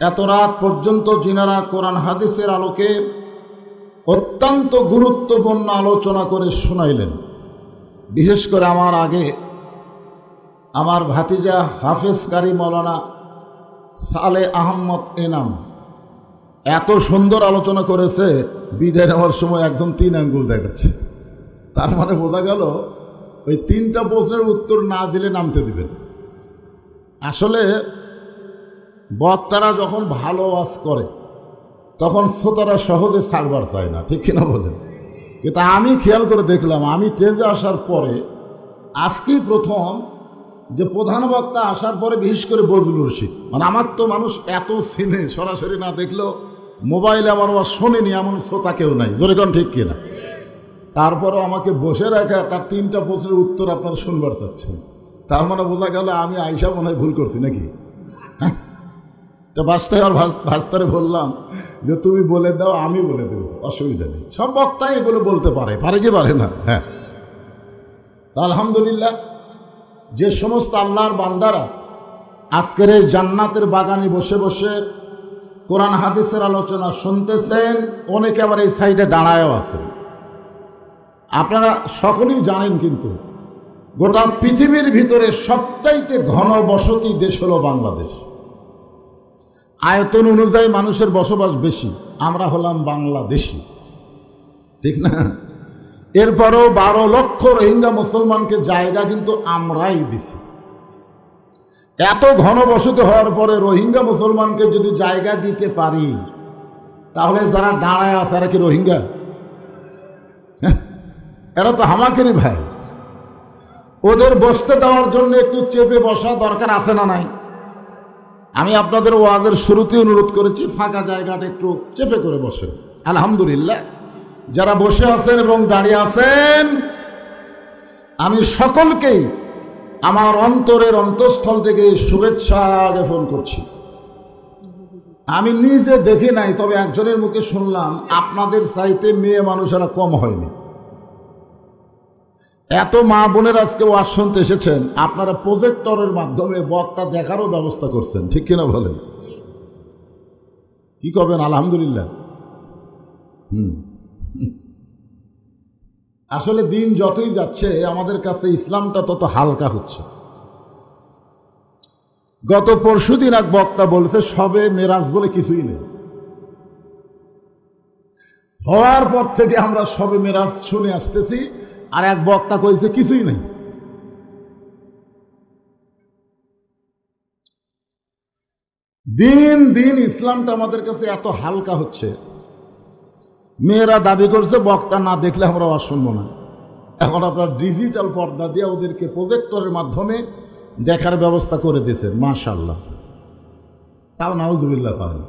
এত রাত পর্যন্ত যিনারা কোরআন হাদিসের আলোকে অত্যন্ত গুরুত্বপূর্ণ আলোচনা করে শোনাইলেন বিশেষ করে আমার আগে আমার ভাতিজা হাফেজ কারি মৌলানা সালে আহমদ এনাম এত সুন্দর আলোচনা করেছে বিদায় নেওয়ার সময় একজন 3 আঙ্গুল দেখাচ্ছে তার মানে বোঝা গেল ওই 3টা প্রশ্নের উত্তর না দিলে নামতে দিবেন আসলে বক্তারা যখন ভালো ওয়াজ করে তখন শ্রোতারা সহজে ছাড়বার চায় না ঠিক কিনা বলেন কিন্তু আমি খেয়াল করে দেখলাম আমি স্টেজে আসার পরে আজকেই প্রথম যে প্রধান বক্তা আসার পরে বিশেষ করে বজলুর রশিদ মানে আমার তো মানুষ এত সিনে সরাসরি না দেখলেও মোবাইলে আমার ওয়াজ শোনেনি এমন শ্রোতা কেউ নাই জোরে কোন ঠিক কিনা তারপরও আমাকে বসে রাখা তার 3টা প্রশ্নের উত্তর আপনারা শুনবার চাচ্ছেন তার মানে বোঝা গেল আমি আইসা মনে হয় ভুল করছি নাকি হ্যাঁ তো বাস্তায় আর ভাস্তারে বললাম যে তুমি বলে দাও আমি বলে দেবো অসুবিধা নেই সব বক্তাই এগুলো বলতে পারে কি পারে না হ্যাঁ আলহামদুলিল্লাহ যে সমস্ত আল্লাহর বান্দারা আজকের এই জান্নাতের বাগানে বসে বসে কোরআন হাদিসের আলোচনা শুনতেছেন অনেকে আবার এই সাইডে দাঁড়ায়ও আছেন আপনারা সকলেই জানেন কিন্তু গোটা পৃথিবীর ভিতরে সবচাইতে ঘন বসতি দেশ হলো বাংলাদেশ। আয়তন অনুযায়ী মানুষের বসবাস বেশি, আমরা হলাম বাংলাদেশি, ঠিক না? এরপরও 12 লক্ষ রোহিঙ্গা মুসলমানকে জায়গা কিন্তু আমরাই দিছি। এত ঘন বসতি হওয়ার পরে রোহিঙ্গা মুসলমানকে যদি জায়গা দিতে পারি, তাহলে যারা দাঁড়ায় আছে এরা কি রোহিঙ্গা? এরা তো হামাকেরই ভাই। ওদের বসতে দেওয়ার জন্য একটু চেপে বসা দরকার আছে না নাই? আমি আপনাদের ওয়াজের শুরুতে অনুরোধ করেছি, ফাঁকা জায়গাটা একটু চেপে করে বসেন। আলহামদুলিল্লাহ, যারা বসে আছেন এবং দাঁড়িয়ে আছেন, আমি সকলকেই আমার অন্তরের অন্তঃস্থল থেকে শুভেচ্ছা জ্ঞাপন করছি। আমি নিজে দেখি নাই, তবে একজনের মুখে শুনলাম আপনাদের চাইতে মেয়ে মানুষেরা কম হয়নি। এত মা বোনের আজকে ওয়াজ শুনতে এসেছেন, আপনারা প্রজেক্টরের মাধ্যমে বক্তা দেখারও ব্যবস্থা করছেন, ঠিক কিনা বলেন? কি করবেন? আলহামদুলিল্লাহ। আসলে দিন যতই যাচ্ছে আমাদের কাছে ইসলামটা তত হালকা হচ্ছে। গত পরশুদিন এক বক্তা বলছে সবে মেরাজ বলে কিছুই নেই। হওয়ার পর থেকে আমরা সবে মেরাজ শুনে আসতেছি, আর এক বক্তা কইছে কিছুই নেই। দিন দিন ইসলামটা আমাদের কাছে এত হালকা হচ্ছে। মেয়েরা দাবি করছে বক্তা না দেখলে আমরা আর শুনবো না। এখন আপনার ডিজিটাল পর্দা দিয়ে ওদেরকে প্রজেক্টরের মাধ্যমে দেখার ব্যবস্থা করে দিয়েছেন, মাশাআল্লাহ। তাও নাউজুবিল্লাহ। তাহলে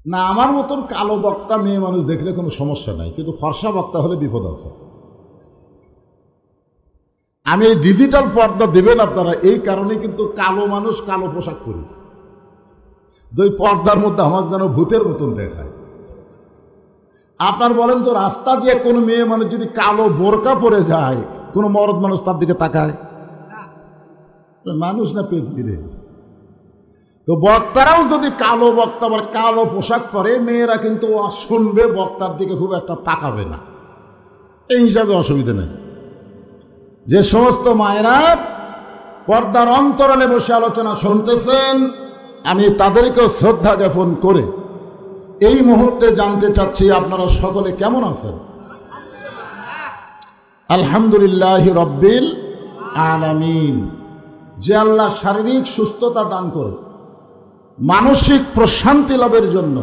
না, আমার মতন কালো বক্তা মেয়ে মানুষ দেখলে কোনো সমস্যা নাই, কিন্তু ফর্সা বক্তা হলে বিপদ আছে। আমি এই ডিজিটাল পর্দা দেবেন আপনারা, এই কারণে কিন্তু কালো মানুষ কালো পোশাক করি, যে পর্দার মধ্যে আমার যেন ভূতের মতন দেখায়। আপনার বলেন তো, রাস্তা দিয়ে কোনো মেয়ে মানুষ যদি কালো বোরকা পরে যায়, কোনো মরদ মানুষ তার দিকে তাকায়? মানুষ না পেট গিরে। তো বক্তারাও যদি কালো বক্তা আবার কালো পোশাক পরে, মেয়েরা কিন্তু শুনবে, বক্তার দিকে খুব একটা তাকাবে না। এই হিসাবে অসুবিধা নেই। যে সমস্ত মায়েরা পর্দার অন্তরালে বসে আলোচনা শুনতেছেন, আমি তাদেরকেও শ্রদ্ধা জ্ঞাপন করে এই মুহূর্তে জানতে চাচ্ছি আপনারা সকলে কেমন আছেন? আলহামদুলিল্লাহ রব্বিল আলামিন। যে আল্লাহ শারীরিক সুস্থতা দান করে মানসিক প্রশান্তি লাভের জন্য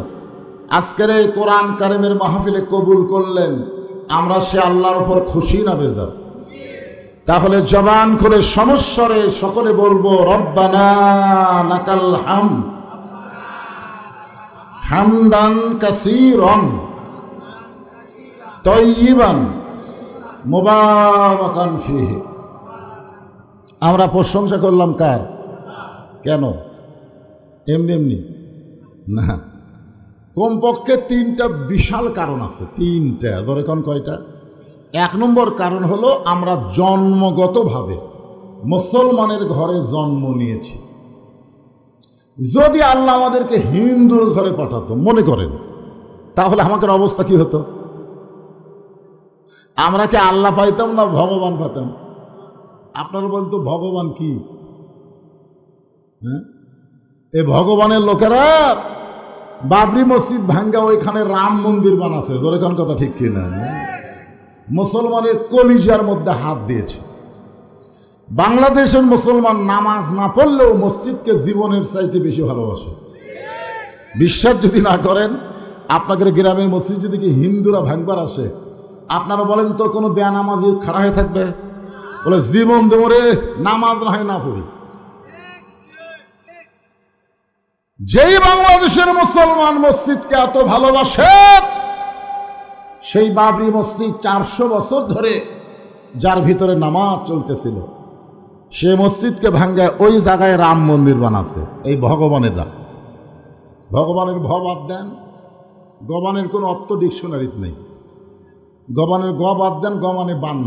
আজকের এই কোরআন কারিমের মাহফিলে কবুল করলেন, আমরা সে আল্লাহর উপর খুশি না বেজার? তাহলে জবান খুলে সমস্বরে সকলে বলবো, রব্বানা লাকাল হামদ হামদান কাসীরান তাইয়িবান মুবারাকান ফীহি। আমরা প্রশংসা করলাম কার? কেন? এমনি এমনি না, কমপক্ষে 3টা বিশাল কারণ আছে। 3টা, ধরে কোন কয়টা? 1 নম্বর কারণ হলো আমরা জন্মগতভাবে মুসলমানের ঘরে জন্ম নিয়েছি। যদি আল্লাহ আমাদেরকে হিন্দুর ঘরে পাঠাতো, মনে করেন, তাহলে আমাদের অবস্থা কি হতো? আমরা কি আল্লাহ পাইতাম না ভগবান পাইতাম? আপনারা বলতো ভগবান কি? হ্যাঁ, এই ভগবানের লোকেরা বাবরি মসজিদ ভাঙ্গা ওইখানে রাম মন্দির বানাচ্ছে। জোরে কোন কথা ঠিক কিনা? মুসলমানের কলিজার মধ্যে হাত দিয়েছে। বাংলাদেশের মুসলমান নামাজ না পড়লেও মসজিদকে জীবনের চাইতে বেশি ভালোবাসে। বিশ্বাস যদি না করেন, আপনাদের গ্রামের মসজিদ যদি কি হিন্দুরা ভাঙবার আসে, আপনারা বলেন তো কোনো বেনামাজি খাড়া হয়ে থাকবে? বলে জীবন দেবরে নামাজ না হয় না পড়ি। যেই বাংলাদেশের মুসলমান মসজিদকে এত ভালোবাসে, সেই বাবরি মসজিদ 400 বছর ধরে যার ভিতরে নামাজ চলতেছিল, সে মসজিদকে ভাঙ্গায় ওই জায়গায় রাম মন্দির বানাচ্ছে। এই ভগবানেরা, ভগবানের ভ বাদ দেন, গবানের কোনো অর্থ ডিকশনারিতে নেই। গবানের গ বাদ দেন, গ মানে বান,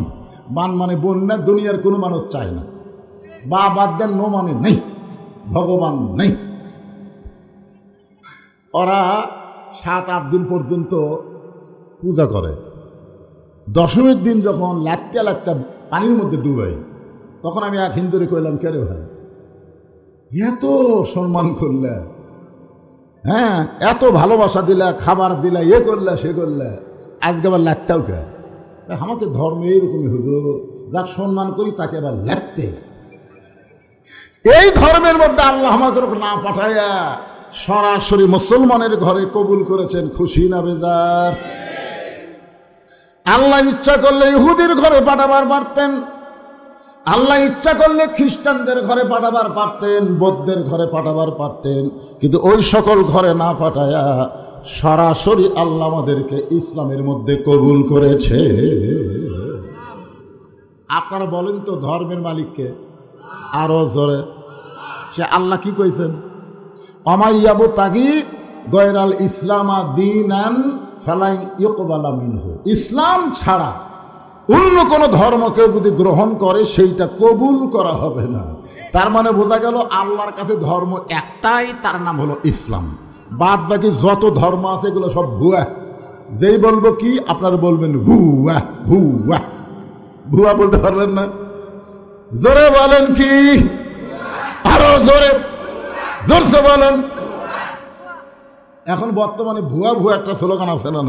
বান মানে বন্যা, দুনিয়ার কোনো মানুষ চায় না। বা বাদ দেন, নো মানে নেই, ভগবান নেই। ওরা 7-8 দিন পর্যন্ত পূজা করে, দশমীর দিন যখন লাত্তা লাত্তা পানির মধ্যে ডুবাই, তখন আমি এক হিন্দুরে কইলাম, কে রে ভাই এত সম্মান করলে, হ্যাঁ এত ভালোবাসা দিলা, খাবার দিলা, এ করলে সে করলে, আজকে আবার লাত্তাও কে? আমাকে ধর্ম এইরকমই হুজুর, যাক সম্মান করি তাকে আবার লাত্তে। এই ধর্মের মধ্যে আল্লাহ আমাকে না পাঠাইয়া সরাসরি মুসলমানের ঘরে কবুল করেছেন, খুশি না বেজার? আল্লাহ ইচ্ছা করলে ইহুদির ঘরে পাঠাবার পারতেন, আল্লাহ ইচ্ছা করলে খ্রিস্টানদের ঘরে পাঠাবার পারতেন, বৌদ্ধের ঘরে পাঠাবার পারতেন, কিন্তু ওই সকল ঘরে না পাঠায়া সরাসরি আল্লাহ আমাদেরকে ইসলামের মধ্যে কবুল করেছে। আপনারা বলেন তো ধর্মের মালিককে? আরো জোরে। সে আল্লাহ কি কইছেন? অমাইয়াবু তাগি গয়রাল ইসলামা দীনান ফালাই ইউকবালা মিনহু। ইসলাম ছাড়া অন্য কোনো ধর্মকে যদি গ্রহণ করে সেইটা কবুল করা হবে না। তার মানে বোঝা গেল আল্লাহর কাছে ধর্ম একটাই, তার নাম হলো ইসলাম। বাদ বাকি যত ধর্ম আছে এগুলো সব ভুয়া। যেই বলবো কি আপনারা বলবেন ভুয়া ভুয়া। ভুয়া বলতে পারবেন না? জোরে বলেন কি? আরো জোরে, জোরসে বলেন। এখন বর্তমানে ভুয়া ভুয়া একটা স্লোগান আছে না?